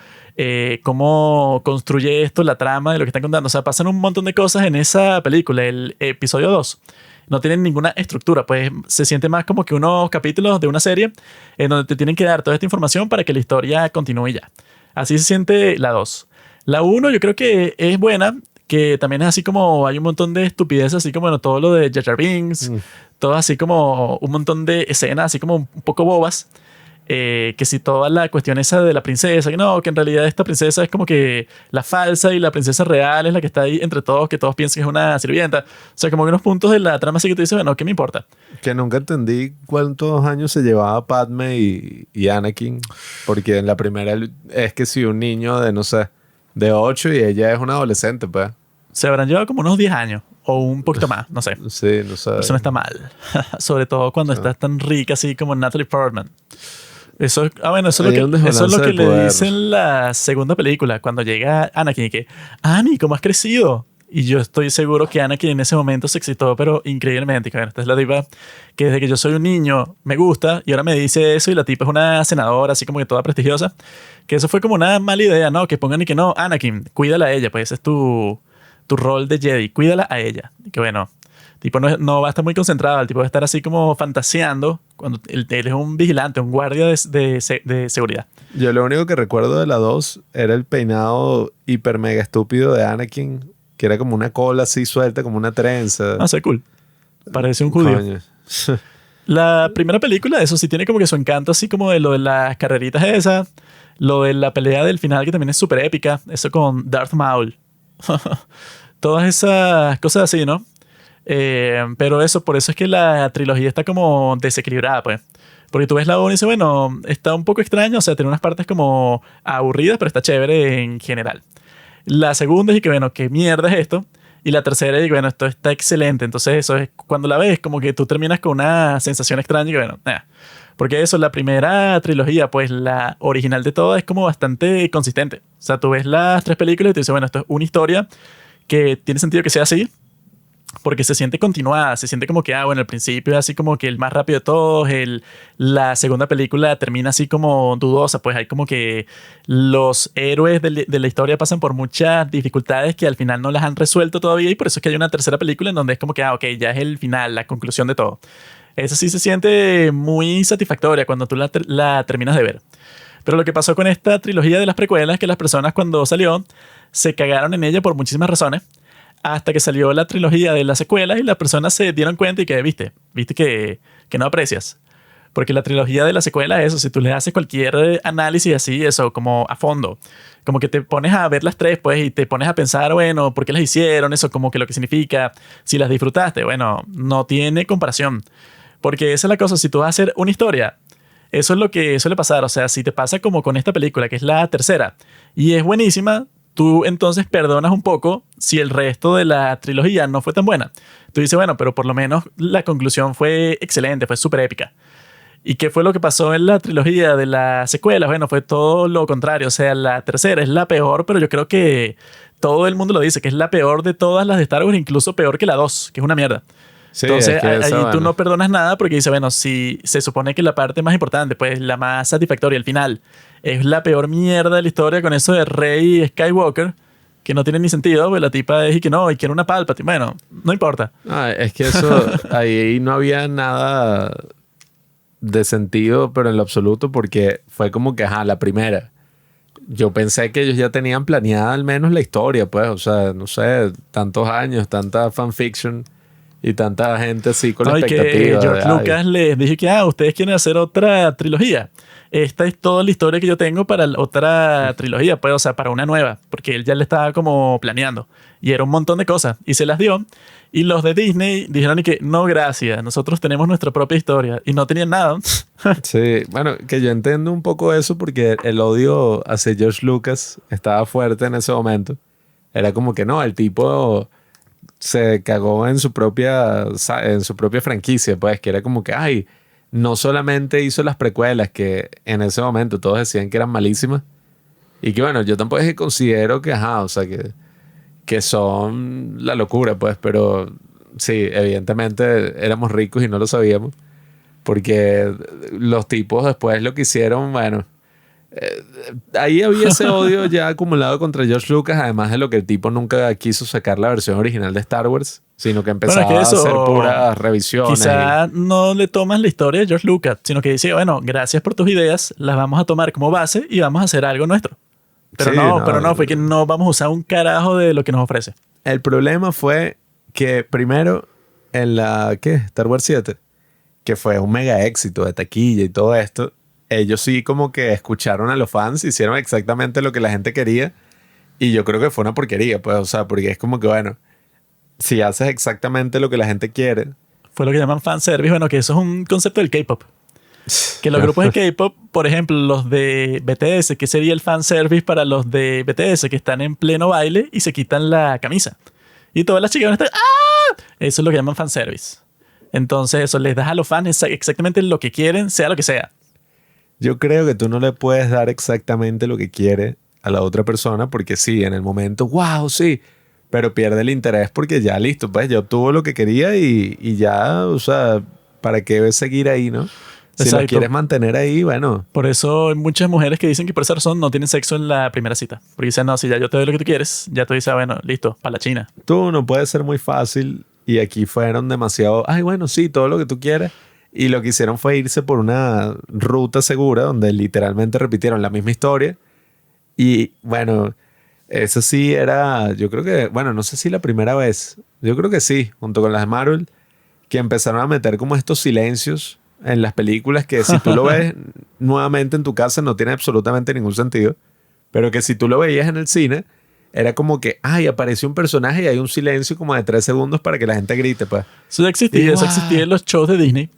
cómo construye esto, la trama de lo que están contando, o sea, pasan un montón de cosas en esa película, el episodio 2. No tienen ninguna estructura, pues se siente más como que unos capítulos de una serie en donde te tienen que dar toda esta información para que la historia continúe ya. Así se siente la 2. La 1 yo creo que es buena, que también es así como hay un montón de estupidez, así como bueno, todo lo de Jar Jar Binks, todo así como un montón de escenas así como un poco bobas. Que si toda la cuestión esa de la princesa, que no, que en realidad esta princesa es como que la falsa y la princesa real es la que está ahí entre todos, que todos piensan que es una sirvienta. O sea, como que unos puntos de la trama así que tú dices, bueno, ¿qué me importa? Que nunca entendí cuántos años se llevaba Padme y Anakin. Porque en la primera es que si un niño de, no sé, de 8 y ella es una adolescente, pues. Se habrán llevado como unos 10 años o un poquito más, no sé. Sí, no sé. Eso no está mal. Sobre todo cuando estás tan rica así como Natalie Portman. Eso, bueno, eso Hay un es lo desbalance que de le poder. dicen en la segunda película, cuando llega Anakin y que, Annie, ¿cómo has crecido? Y yo estoy seguro que Anakin en ese momento se excitó, pero increíblemente. Que, bueno, esta es la tipa que desde que yo soy un niño me gusta y ahora me dice eso y la tipa es una senadora así como que toda prestigiosa. Que eso fue como una mala idea, ¿no? Que pongan y que no, Anakin, cuídala a ella, pues ese es tu rol de Jedi, cuídala a ella. Y que bueno, tipo no va a estar muy concentrado, el tipo va a estar así como fantaseando cuando él es un vigilante, un guardia de seguridad. Yo lo único que recuerdo de la 2 era el peinado hiper mega estúpido de Anakin, que era como una cola así suelta, como una trenza. No sé, cool. Parece un judío. Coño. La primera película, eso sí tiene como que su encanto así como de lo de las carreritas esas, lo de la pelea del final que también es súper épica, eso con Darth Maul. Todas esas cosas así, ¿no? Pero eso, por eso es que la trilogía está como desequilibrada, pues. Porque tú ves la 1 y dices, bueno, está un poco extraño, o sea, tiene unas partes como aburridas, pero está chévere en general. La segunda es que, bueno, ¿qué mierda es esto? Y la tercera es que, bueno, esto está excelente. Entonces, eso es cuando la ves, como que tú terminas con una sensación extraña y que, bueno, porque eso, la primera trilogía, pues la original de todo es como bastante consistente. O sea, tú ves las tres películas y te dices, bueno, esto es una historia que tiene sentido que sea así, porque se siente continuada, se siente como que, bueno, al principio es así como que el más rápido de todos, la segunda película termina así como dudosa, pues hay como que los héroes de la historia pasan por muchas dificultades que al final no las han resuelto todavía y por eso es que hay una tercera película en donde es como que, ok, ya es el final, la conclusión de todo. Eso sí se siente muy satisfactoria cuando tú la terminas de ver. Pero lo que pasó con esta trilogía de las precuelas es que las personas cuando salió se cagaron en ella por muchísimas razones hasta que salió la trilogía de las secuelas y las personas se dieron cuenta y que viste que no aprecias. Porque la trilogía de la secuela es eso, si tú le haces cualquier análisis así, eso, como a fondo, como que te pones a ver las tres, pues, y te pones a pensar, bueno, ¿por qué las hicieron? Eso, como que lo que significa, si las disfrutaste, bueno, no tiene comparación. Porque esa es la cosa, si tú vas a hacer una historia, eso es lo que suele pasar. O sea, si te pasa como con esta película, que es la tercera, y es buenísima, tú entonces perdonas un poco si el resto de la trilogía no fue tan buena. Tú dices, bueno, pero por lo menos la conclusión fue excelente, fue súper épica. ¿Y qué fue lo que pasó en la trilogía de las secuelas? Bueno, fue todo lo contrario. O sea, la tercera es la peor, pero yo creo que todo el mundo lo dice, que es la peor de todas las de Star Wars, incluso peor que la 2, que es una mierda. Sí, Entonces, es que ahí eso, tú bueno. no perdonas nada porque dices, bueno, si se supone que la parte más importante, pues la más satisfactoria, el final, es la peor mierda de la historia con eso de Rey Skywalker, que no tiene ni sentido, pues la tipa es y que no, y quiere una Palpatine. Bueno, no importa. Ah, es que eso, ahí no había nada de sentido, pero en lo absoluto, porque fue como que, la primera. Yo pensé que ellos ya tenían planeada al menos la historia, pues, o sea, no sé, tantos años, tanta fanfiction y tanta gente así con la No, y que expectativa. George Lucas les dije que, ustedes quieren hacer otra trilogía. Esta es toda la historia que yo tengo para otra trilogía, pues, o sea, para una nueva, porque él ya le estaba como planeando. Y era un montón de cosas. Y se las dio. Y los de Disney dijeron y que, no, gracias, nosotros tenemos nuestra propia historia. Y no tenían nada. Sí, bueno, que yo entiendo un poco eso porque el odio hacia George Lucas estaba fuerte en ese momento. Era como que no, el tipo se cagó en su propia franquicia, pues, que era como que, no solamente hizo las precuelas que en ese momento todos decían que eran malísimas. Y que bueno, yo tampoco es que considero que, o sea, que son la locura, pues, pero sí, evidentemente éramos ricos y no lo sabíamos. Porque los tipos después lo que hicieron, bueno, ahí había ese odio ya acumulado contra George Lucas, además de lo que el tipo nunca quiso sacar la versión original de Star Wars, sino que empezaba Bueno, es que a hacer eso, puras revisiones. quizá no le tomas la historia de George Lucas, sino que dice, bueno, gracias por tus ideas, las vamos a tomar como base y vamos a hacer algo nuestro. Pero Sí, no, fue que no vamos a usar un carajo de lo que nos ofrece. El problema fue que primero en la, Star Wars 7, que fue un mega éxito de taquilla y todo esto, ellos sí como que escucharon a los fans, hicieron exactamente lo que la gente quería y yo creo que fue una porquería, pues, o sea, porque es como que, bueno, si haces exactamente lo que la gente quiere. Fue lo que llaman fanservice, bueno, que eso es un concepto del K-pop. Que los grupos de K-pop, por ejemplo, los de BTS, que sería el fanservice para los de BTS que están en pleno baile y se quitan la camisa. Y todas las chicas van a estar ¡ah! Eso es lo que llaman fanservice. Entonces eso les das a los fans exactamente lo que quieren, sea lo que sea. Yo creo que tú no le puedes dar exactamente lo que quiere a la otra persona porque sí, en el momento, wow, sí, pero pierde el interés porque ya listo, pues ya obtuvo lo que quería y ya, o sea, ¿para qué seguir ahí, no? Si lo Exacto. quieres mantener ahí, bueno. Por eso hay muchas mujeres que dicen que por esa razón no tienen sexo en la primera cita. Porque dicen, no, si ya yo te doy lo que tú quieres, ya tú dices, bueno, listo, para la China. Tú no puede ser muy fácil y aquí fueron demasiado, bueno, sí, todo lo que tú quieres. Y lo que hicieron fue irse por una ruta segura donde literalmente repitieron la misma historia. Y bueno, eso sí era, yo creo que, bueno, no sé si la primera vez, yo creo que sí, junto con las de Marvel, que empezaron a meter como estos silencios en las películas que si tú lo ves nuevamente en tu casa no tiene absolutamente ningún sentido, pero que si tú lo veías en el cine, era como que, apareció un personaje y hay un silencio como de 3 segundos para que la gente grite, pues. Eso ya existía, Y, eso ¡guau! existía en los shows de Disney.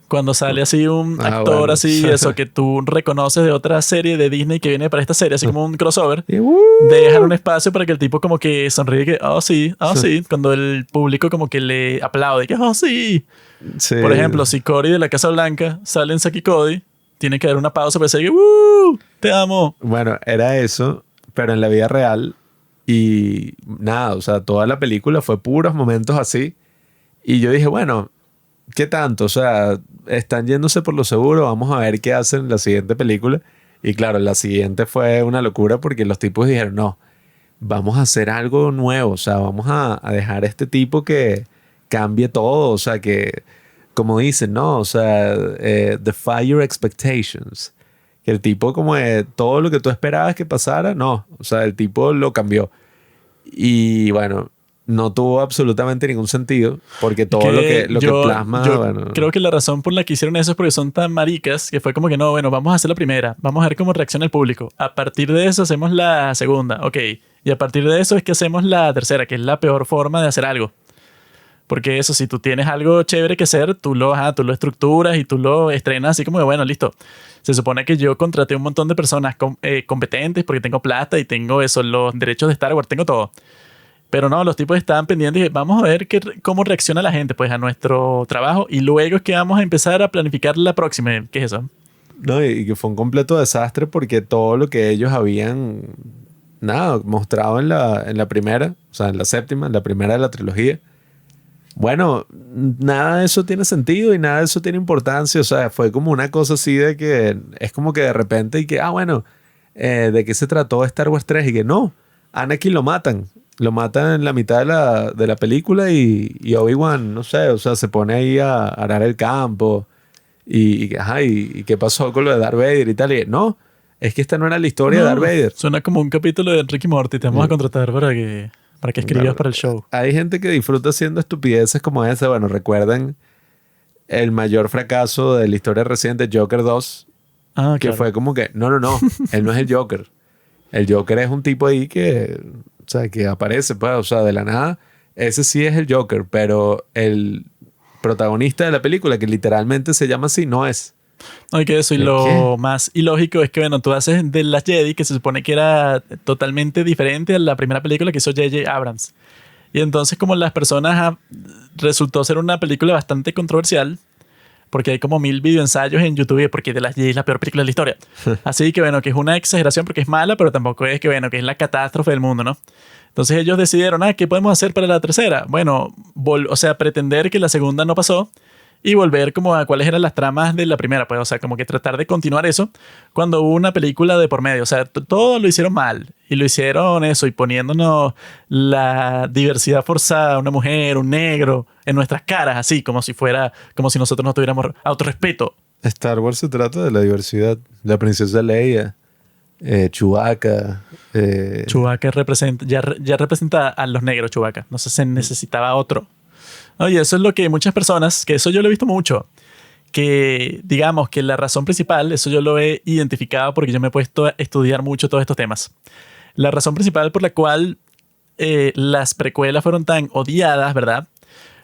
Cuando sale así un actor bueno. así, eso que tú reconoces de otra serie de Disney que viene para esta serie, así como un crossover, Y, dejan un espacio para que el tipo como que sonríe que, sí, cuando el público como que le aplaude, que, sí. sí. Por ejemplo, si Cory de la Casa Blanca sale en Saki Cody, tiene que haber una pausa para decir, te amo. Bueno, era eso, pero en la vida real Y nada, o sea, toda la película fue puros momentos así. Y yo dije, bueno, ¿qué tanto? O sea, están yéndose por lo seguro, vamos a ver qué hacen en la siguiente película. Y claro, la siguiente fue una locura porque los tipos dijeron, no, vamos a hacer algo nuevo, o sea, vamos a dejar a este tipo que cambie todo, o sea, que, como dicen, ¿no? O sea, defy your expectations. Que el tipo como de todo lo que tú esperabas que pasara, no, o sea, el tipo lo cambió. Y bueno, no tuvo absolutamente ningún sentido porque todo lo que plasma, yo bueno, creo que la razón por la que hicieron eso es porque son tan maricas que fue como que no, bueno, vamos a hacer la primera, vamos a ver cómo reacciona el público. A partir de eso hacemos la segunda, ok. Y a partir de eso es que hacemos la tercera, que es la peor forma de hacer algo. Porque eso, si tú tienes algo chévere que hacer, tú lo estructuras y tú lo estrenas así como de, bueno, listo. Se supone que yo contraté un montón de personas competentes porque tengo plata y tengo eso, los derechos de Star Wars, tengo todo. Pero no, los tipos estaban pendientes y vamos a ver cómo reacciona la gente pues a nuestro trabajo y luego es que vamos a empezar a planificar la próxima. ¿Qué es eso? no, y que fue un completo desastre porque todo lo que ellos habían, nada, mostrado en la primera, o sea, en la séptima, en la primera de la trilogía, bueno, nada de eso tiene sentido y nada de eso tiene importancia. O sea, fue como una cosa así de que es como que de repente y que, bueno, ¿de qué se trató Star Wars 3? Y que no, Anakin lo matan. Lo matan en la mitad de la película y Obi-Wan, no sé, o sea, se pone ahí a arar el campo. Y qué pasó con lo de Darth Vader y tal. Y no, es que esta no era la historia de Darth Vader. Suena como un capítulo de Rick y Morty. Te vamos a contratar para que escribas Claro, para el show. hay gente que disfruta haciendo estupideces como esa. Bueno, recuerden el mayor fracaso de la historia reciente, Joker 2, que Claro. fue como que, no, él no es el Joker. El Joker es un tipo ahí que, o sea, que aparece, pues, o sea, de la nada. Ese sí es el Joker, pero el protagonista de la película, que literalmente se llama así, no es. No, y que eso, y ¿De lo qué? más ilógico es que, bueno, tú haces de las Jedi, que se supone que era totalmente diferente a la primera película que hizo J.J. Abrams. Y entonces, como las personas resultó ser una película bastante controversial, porque hay como 1000 videoensayos en YouTube, porque de las Jedi es la peor película de la historia. Así que, bueno, que es una exageración porque es mala, pero tampoco es que, bueno, que es la catástrofe del mundo, ¿no? Entonces ellos decidieron, ¿qué podemos hacer para la tercera? Bueno, o sea, pretender que la segunda no pasó y volver como a cuáles eran las tramas de la primera, pues, o sea, como que tratar de continuar eso cuando hubo una película de por medio, o sea, todo lo hicieron mal y lo hicieron eso y poniéndonos la diversidad forzada, una mujer, un negro en nuestras caras, así como si nosotros no tuviéramos autorrespeto. Star Wars se trata de la diversidad. La princesa Leia, Chewbacca. Chewbacca ya representa a los negros, Chewbacca, no sé, se necesitaba otro. Oye, eso es lo que muchas personas, que eso yo lo he visto mucho, que digamos que la razón principal, eso yo lo he identificado porque yo me he puesto a estudiar mucho todos estos temas. La razón principal por la cual las precuelas fueron tan odiadas, ¿verdad?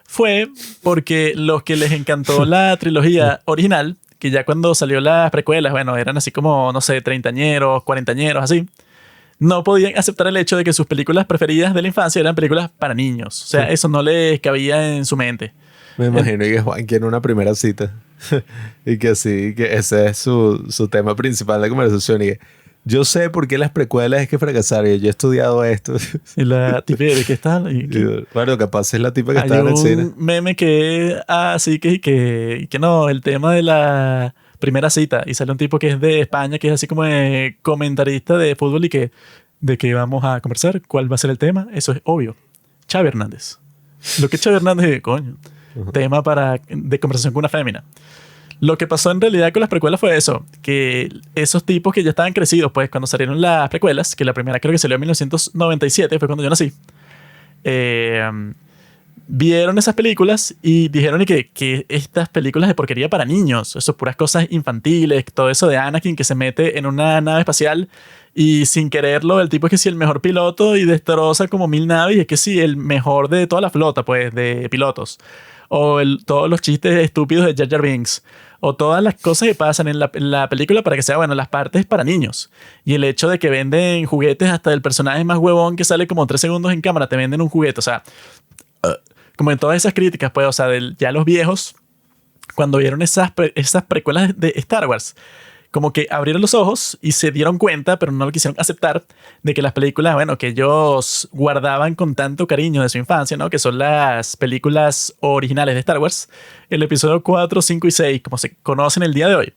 Fue porque los que les encantó la trilogía original, que ya cuando salió las precuelas, bueno, eran así como, no sé, treintañeros, cuarentañeros, así, no podían aceptar el hecho de que sus películas preferidas de la infancia eran películas para niños. O sea, eso no les cabía en su mente. Me imagino que Juan quiere una primera cita. Y que sí, que ese es su tema principal de conversación. Y que yo sé por qué las precuelas es que fracasaron. Y yo he estudiado esto. Y la tipa de qué está. Bueno, capaz es la tipa que Hay estaba en el un cine. meme que así que no, el tema de la primera cita. Y sale un tipo que es de España, que es así como de comentarista de fútbol y que de qué vamos a conversar, cuál va a ser el tema. Eso es obvio. Xavi Hernández. Lo que Xavi Hernández es, coño, tema de conversación con una fémina. Lo que pasó en realidad con las precuelas fue eso, que esos tipos que ya estaban crecidos, pues cuando salieron las precuelas, que la primera creo que salió en 1997, fue cuando yo nací, vieron esas películas y dijeron y que estas películas de porquería para niños, eso puras cosas infantiles, todo eso de Anakin que se mete en una nave espacial y sin quererlo el tipo es que sí el mejor piloto y destroza como 1000 naves y es que sí el mejor de toda la flota pues de pilotos. O todos los chistes estúpidos de Jar Jar Binks. O todas las cosas que pasan en la película para que sea, bueno, las partes para niños. Y el hecho de que venden juguetes hasta del personaje más huevón que sale como 3 segundos en cámara, te venden un juguete. O sea, como en todas esas críticas, pues, o sea, ya los viejos, cuando vieron esas precuelas de Star Wars, como que abrieron los ojos y se dieron cuenta, pero no lo quisieron aceptar, de que las películas, bueno, que ellos guardaban con tanto cariño de su infancia, ¿no? Que son las películas originales de Star Wars, el episodio 4, 5 y 6, como se conocen el día de hoy.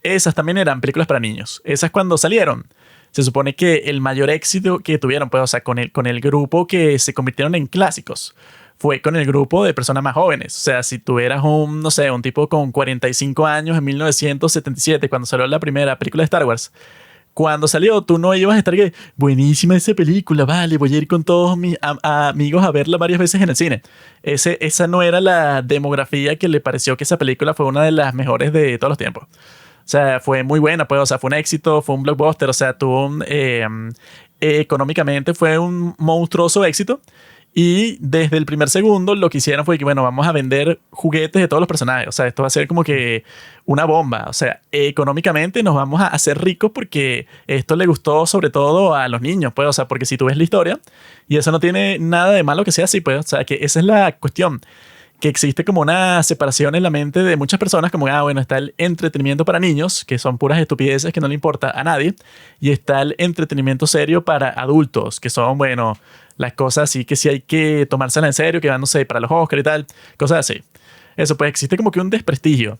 Esas también eran películas para niños. Esas cuando salieron, se supone que el mayor éxito que tuvieron, pues, o sea, con el grupo que se convirtieron en clásicos, fue con el grupo de personas más jóvenes. O sea, si tú eras un, no sé, un tipo con 45 años en 1977, cuando salió la primera película de Star Wars, cuando salió, tú no ibas a estar que, buenísima esa película, vale, voy a ir con todos mis amigos a verla varias veces en el cine. Esa no era la demografía que le pareció que esa película fue una de las mejores de todos los tiempos. O sea, fue muy buena, pues, o sea, fue un éxito, fue un blockbuster, o sea, económicamente fue un monstruoso éxito. Y desde el primer segundo lo que hicieron fue que, bueno, vamos a vender juguetes de todos los personajes. O sea, esto va a ser como que una bomba. O sea, económicamente nos vamos a hacer ricos porque esto le gustó sobre todo a los niños, pues. O sea, porque si tú ves la historia, y eso no tiene nada de malo que sea así, pues. O sea, que esa es la cuestión. Que existe como una separación en la mente de muchas personas, como, bueno, está el entretenimiento para niños, que son puras estupideces que no le importa a nadie, y está el entretenimiento serio para adultos, que son, bueno, las cosas así que sí hay que tomárselas en serio, que van, no sé, para los Oscar y tal, cosas así. Eso, pues existe como que un desprestigio.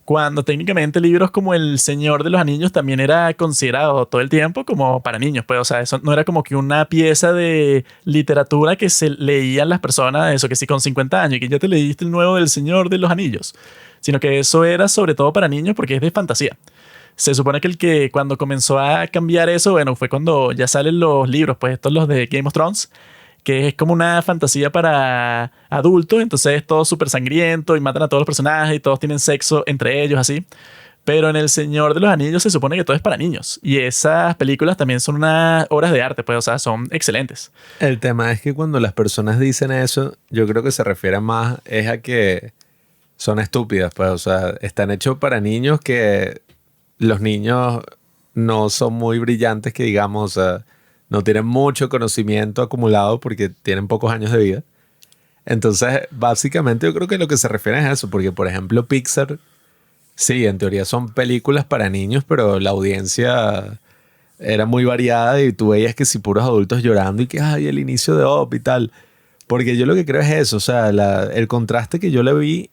Cuando técnicamente libros como El Señor de los Anillos también era considerado todo el tiempo como para niños, pues, o sea, eso no era como que una pieza de literatura que se leían las personas, eso que sí con 50 años y que ya te leíste el nuevo del Señor de los Anillos, sino que eso era sobre todo para niños porque es de fantasía. Se supone que el que cuando comenzó a cambiar eso, bueno, fue cuando ya salen los libros, pues estos los de Game of Thrones, que es como una fantasía para adultos, entonces es todo súper sangriento y matan a todos los personajes y todos tienen sexo entre ellos, así. Pero en El Señor de los Anillos se supone que todo es para niños. Y esas películas también son unas obras de arte, pues, o sea, son excelentes. El tema es que cuando las personas dicen eso, yo creo que se refiere más es a que son estúpidas, pues, o sea, están hechos para niños que los niños no son muy brillantes, que digamos, o sea, no tienen mucho conocimiento acumulado porque tienen pocos años de vida. Entonces, básicamente yo creo que lo que se refiere es a eso, porque por ejemplo Pixar, sí, en teoría son películas para niños, pero la audiencia era muy variada y tú veías que si puros adultos llorando y que, ay, el inicio de Up y tal. Porque yo lo que creo es eso, o sea, el contraste que yo le vi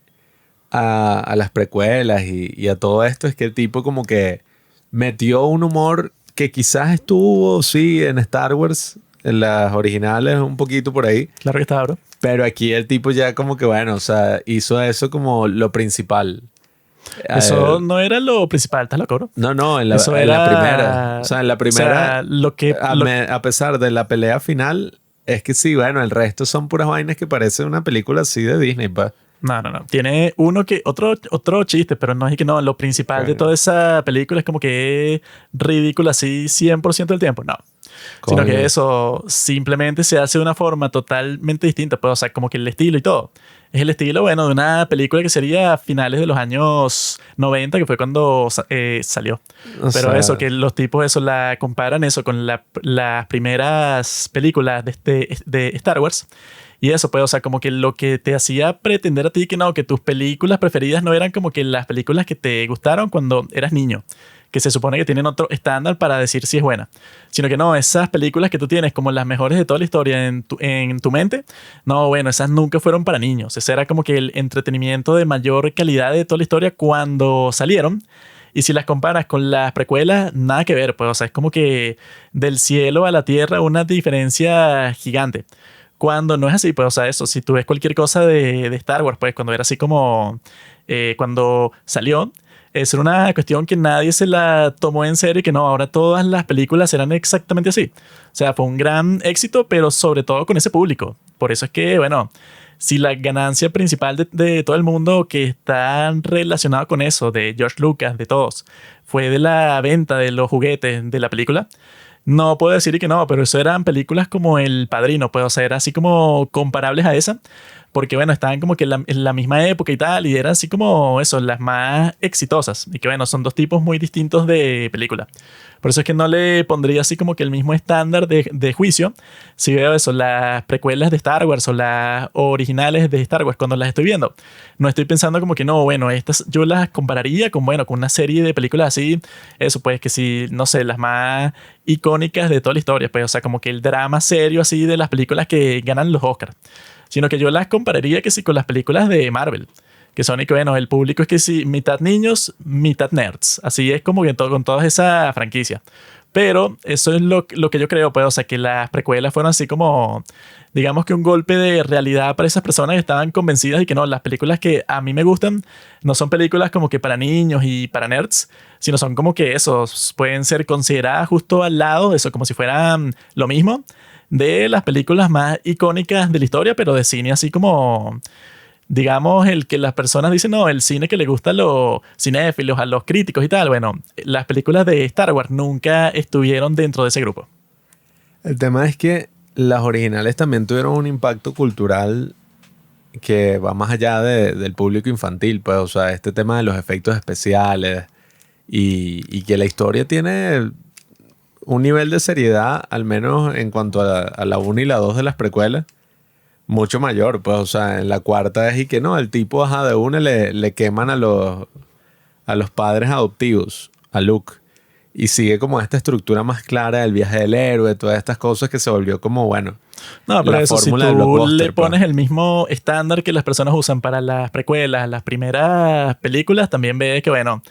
a las precuelas y a todo esto es que el tipo como que metió un humor que quizás estuvo, sí, en Star Wars, en las originales, un poquito por ahí. Claro que está, bro. Pero aquí el tipo ya como que, bueno, o sea, hizo eso como lo principal. Eso no era lo principal, ¿estás loco, bro? No, en la Eso primera. O sea, en la primera, o sea, a pesar de la pelea final, es que sí, bueno, el resto son puras vainas que parecen una película así de Disney, pa. No. Tiene otro chiste, pero no es que no. Lo principal de toda esa película es como que es ridículo así 100% del tiempo. No. Coño. Sino que eso simplemente se hace de una forma totalmente distinta. Pues, o sea, como que el estilo y todo. Es el estilo, bueno, de una película que sería a finales de los años 90, que fue cuando salió. Pero sea, eso, que los tipos eso la comparan eso con las primeras películas de Star Wars. Y eso, pues, o sea, como que lo que te hacía pretender a ti que no, que tus películas preferidas no eran como que las películas que te gustaron cuando eras niño, que se supone que tienen otro estándar para decir si es buena, sino que no, esas películas que tú tienes como las mejores de toda la historia en tu mente, no, bueno, esas nunca fueron para niños. Ese era como que el entretenimiento de mayor calidad de toda la historia cuando salieron. Y si las comparas con las precuelas, nada que ver, pues, o sea, es como que del cielo a la tierra una diferencia gigante. Cuando no es así, pues, o sea, eso, si tú ves cualquier cosa de Star Wars, pues, cuando era así como cuando salió, es una cuestión que nadie se la tomó en serio y que no, ahora todas las películas eran exactamente así. O sea, fue un gran éxito, pero sobre todo con ese público. Por eso es que, bueno, si la ganancia principal de todo el mundo que está relacionado con eso, de George Lucas, de todos, fue de la venta de los juguetes de la película, no puedo decir que no, pero eso eran películas como El Padrino, pues, o sea, era así como comparables a esa, porque bueno, estaban como que en la misma época y tal, y eran así como eso, las más exitosas. Y que bueno, son dos tipos muy distintos de película. Por eso es que no le pondría así como que el mismo estándar de juicio si veo eso, las precuelas de Star Wars o las originales de Star Wars cuando las estoy viendo. No estoy pensando como que no, bueno, estas yo las compararía con, bueno, con una serie de películas así, eso pues que si, no sé, las más icónicas de toda la historia, pues, o sea, como que el drama serio así de las películas que ganan los Oscars. Sino que yo las compararía que sí con las películas de Marvel. Que son y que, bueno, el público es que sí, mitad niños, mitad nerds. Así es como que con todas esas franquicias. Pero eso es lo que yo creo, pues, o sea, que las precuelas fueron así como, digamos que un golpe de realidad para esas personas que estaban convencidas y que no, las películas que a mí me gustan no son películas como que para niños y para nerds, sino son como que esos pueden ser consideradas justo al lado, eso como si fueran lo mismo de las películas más icónicas de la historia, pero de cine así como digamos, el que las personas dicen, no, el cine que le gusta a los cinéfilos, a los críticos y tal. Bueno, las películas de Star Wars nunca estuvieron dentro de ese grupo. El tema es que las originales también tuvieron un impacto cultural que va más allá del público infantil, pues, o sea, este tema de los efectos especiales y que la historia tiene un nivel de seriedad, al menos en cuanto a la 1 y la 2 de las precuelas, mucho mayor, pues, o sea, en la cuarta es y que no, el tipo, ajá, de una le queman a los padres adoptivos, a Luke, y sigue como esta estructura más clara del viaje del héroe, todas estas cosas que se volvió como, bueno, no, pero la eso, si fórmula del tú blockbuster, le pones el mismo estándar que las personas usan para las precuelas, las primeras películas, también ves que, bueno,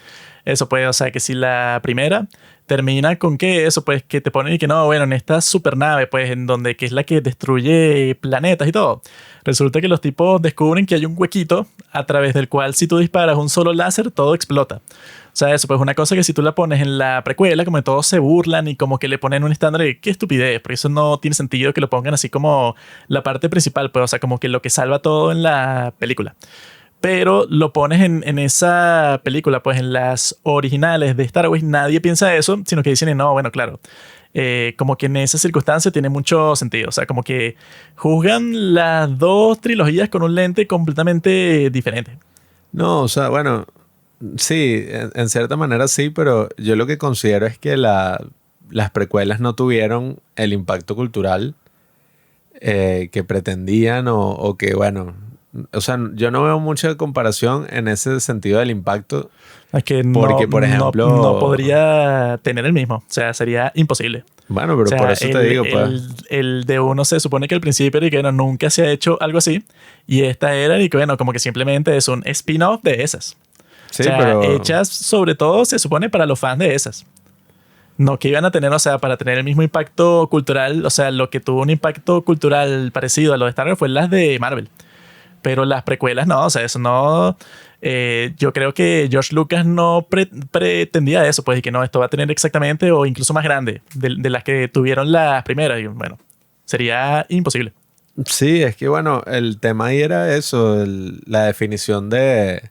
eso puede, o sea, que si la primera termina con que eso, pues que te ponen y que no, bueno, en esta supernave, pues en donde que es la que destruye planetas y todo, resulta que los tipos descubren que hay un huequito a través del cual si tú disparas un solo láser, todo explota. O sea, eso pues una cosa que si tú la pones en la precuela, como que todos se burlan y como que le ponen un estándar de qué estupidez, porque eso no tiene sentido que lo pongan así como la parte principal, pues, o sea, como que lo que salva todo en la película. Pero lo pones en esa película, pues en las originales de Star Wars, nadie piensa eso, sino que dicen, no, bueno, claro, como que en esa circunstancia tiene mucho sentido. O sea, como que juzgan las dos trilogías con un lente completamente diferente. No, o sea, bueno, sí, en cierta manera sí, pero yo lo que considero es que las precuelas no tuvieron el impacto cultural que pretendían o que, bueno, o sea, yo no veo mucha comparación en ese sentido del impacto. Es que porque, por ejemplo, no podría tener el mismo. O sea, sería imposible. Bueno, pero O sea, por eso te digo, pues. El de uno se supone que al principio era y que bueno, nunca se ha hecho algo así. Y esta era y que bueno, como que simplemente es un spin-off de esas. Sí, o sea, pero hechas sobre todo se supone para los fans de esas. No que iban a tener, o sea, para tener el mismo impacto cultural, o sea, lo que tuvo un impacto cultural parecido a lo de Star Wars fue las de Marvel. Pero las precuelas no, o sea, eso no. Yo creo que George Lucas no pretendía eso, pues, y que no, esto va a tener exactamente o incluso más grande de las que tuvieron las primeras. Y bueno, sería imposible. sí, es que bueno, el tema ahí era eso, la definición de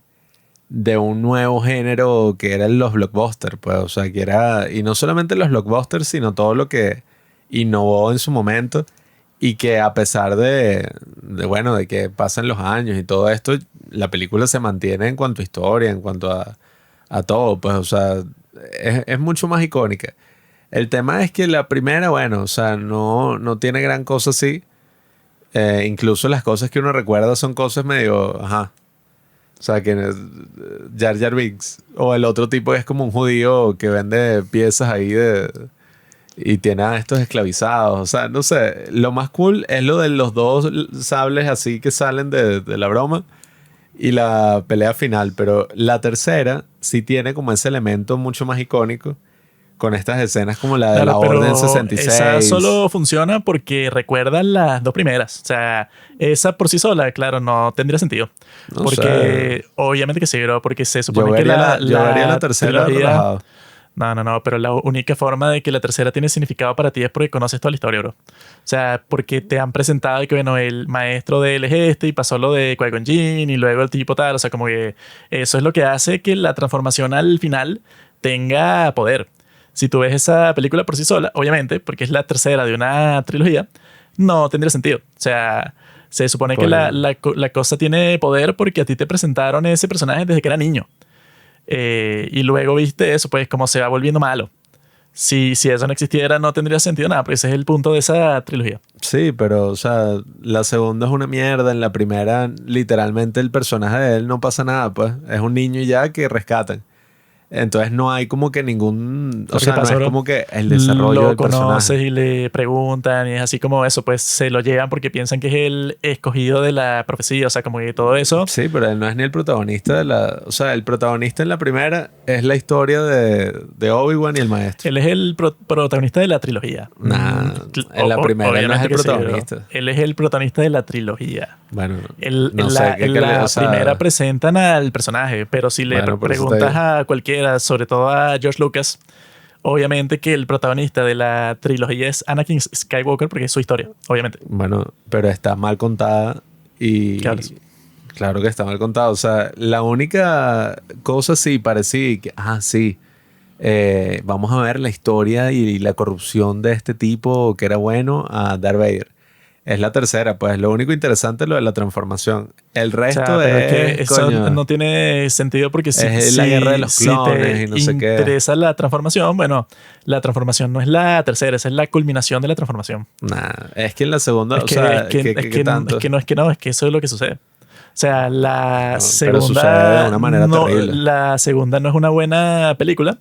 un nuevo género que eran los blockbusters, pues, o sea, que era, y no solamente los blockbusters, sino todo lo que innovó en su momento y que a pesar bueno, de que pasen los años y todo esto, la película se mantiene en cuanto a historia, en cuanto a todo, pues, o sea, es mucho más icónica. El tema es que la primera, bueno, o sea, no tiene gran cosa así. Incluso las cosas que uno recuerda son cosas medio, ajá. O sea, que Jar Jar Binks o el otro tipo que es como un judío que vende piezas ahí y tiene a estos esclavizados. O sea, no sé. Lo más cool es lo de los dos sables así que salen de la broma y la pelea final. Pero la tercera sí tiene como ese elemento mucho más icónico con estas escenas como la de Claro, la pero Orden 66. esa solo funciona porque recuerda las dos primeras. O sea, esa por sí sola, claro, no tendría sentido. No porque, sé. obviamente que sí, bro, porque se Yo supone que vería yo vería la tercera trilogía. relajado. No, pero la única forma de que la tercera tiene significado para ti es porque conoces toda la historia, bro. O sea, porque te han presentado que, bueno, el maestro de él es este y pasó lo de Qui-Gon Jinn y luego el tipo tal. O sea, como que eso es lo que hace que la transformación al final tenga poder. Si tú ves esa película por sí sola, obviamente, porque es la tercera de una trilogía, no tendría sentido. O sea, Se supone que la cosa tiene poder porque a ti te presentaron ese personaje desde que era niño. Y luego viste eso, pues como se va volviendo malo. Si eso no existiera, no tendría sentido nada, pues ese es el punto de esa trilogía. Sí, pero, o sea, la segunda es una mierda. En la primera, literalmente, el personaje de él no pasa nada, pues. Es un niño ya que rescatan. Entonces no hay como que ningún... O sea, no es como que el desarrollo del personaje. Lo conoces y le preguntan y es así como eso, pues se lo llevan porque piensan que es el escogido de la profecía, o sea, como que todo eso. Sí, pero él no es ni el protagonista de la... O sea, el protagonista en la primera es la historia de Obi-Wan y el maestro. Él es el protagonista de la trilogía. Nah, en la primera él no es el protagonista. Sí, él es el protagonista de la trilogía. Bueno, no sé. En la primera presentan al personaje, pero si le preguntas a cualquiera, sobre todo a George Lucas, obviamente que el protagonista de la trilogía es Anakin Skywalker porque es su historia, obviamente. Bueno, pero está mal contada y... Claro que está mal contada. O sea, la única cosa sí parecía que... sí. Vamos a ver la historia y la corrupción de este tipo que era bueno a Darth Vader. Es la tercera, pues lo único interesante es lo de la transformación. El resto es que eso no tiene sentido porque es la guerra de los clones si y no sé qué. interesa la transformación, bueno, la transformación no es la tercera, esa es la culminación de la transformación. Es que en la segunda, es que eso es lo que sucede. O sea, la segunda sucede de una manera terrible. La segunda no es una buena película,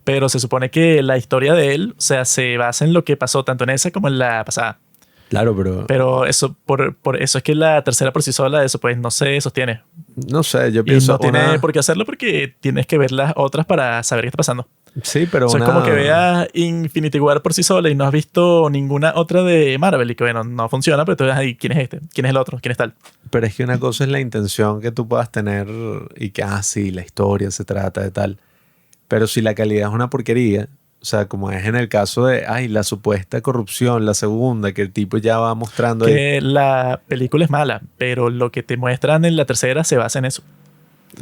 pero se supone que la historia de él, o sea, se basa en lo que pasó tanto en esa como en la pasada. Claro, pero eso, por eso es que la tercera por sí sola, eso pues no se sostiene. No sé, yo pienso... Y no tiene por qué hacerlo porque tienes que ver las otras para saber qué está pasando. Sí, pero o sea, es como que veas Infinity War por sí sola y no has visto ninguna otra de Marvel y que bueno, no funciona, pero tú ves ahí, ¿quién es este? ¿Quién es el otro? ¿Quién es tal? Pero es que una cosa es la intención que tú puedas tener y que, sí, la historia se trata de tal. Pero si la calidad es una porquería... O sea, como es en el caso de, la supuesta corrupción, la segunda, que el tipo ya va mostrando que ahí. La película es mala, pero lo que te muestran en la tercera se basa en eso.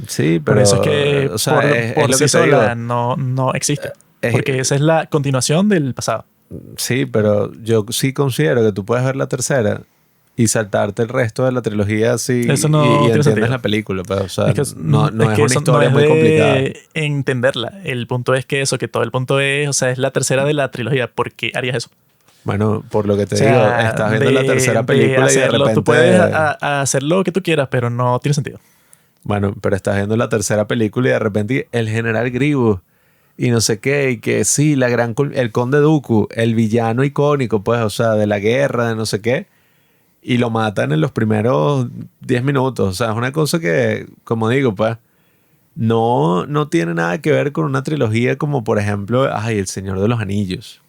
Sí, pero... Por eso es que o sea, por sí sola no existe. Porque esa es la continuación del pasado. Sí, pero yo sí considero que tú puedes ver la tercera y saltarte el resto de la trilogía así eso no y entiendes sentido. La película. Pero, o sea, es que no es una historia no muy complicada. Entenderla. El punto es que todo el punto es, o sea, es la tercera de la trilogía. ¿Por qué harías eso? Bueno, por lo que te digo, estás viendo la tercera película y de repente... Tú puedes hacer lo que tú quieras, pero no tiene sentido. Bueno, pero estás viendo la tercera película y de repente el general Grievous y no sé qué, y que sí, el conde Dooku, el villano icónico, pues, o sea, de la guerra, de no sé qué, y lo matan en los primeros 10 minutos. O sea, es una cosa que, como digo, pues, no tiene nada que ver con una trilogía como, por ejemplo, El Señor de los Anillos,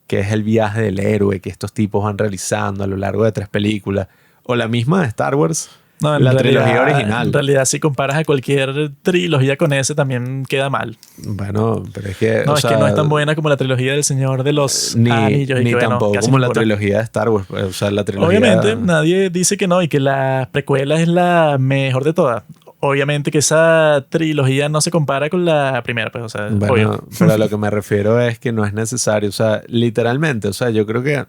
que es el viaje del héroe que estos tipos van realizando a lo largo de 3 películas, o la misma de Star Wars. No, la trilogía original. En realidad, si comparas a cualquier trilogía con ese, también queda mal. Bueno, pero es que... No, que no es tan buena como la trilogía del Señor de los Anillos. Ni tampoco como la trilogía de Star Wars. O sea, la trilogía... Obviamente, nadie dice que no y que la precuela es la mejor de todas. Obviamente que esa trilogía no se compara con la primera, pues, o sea, bueno, obvio. Pero a lo que me refiero es que no es necesario. O sea, literalmente, o sea, yo creo que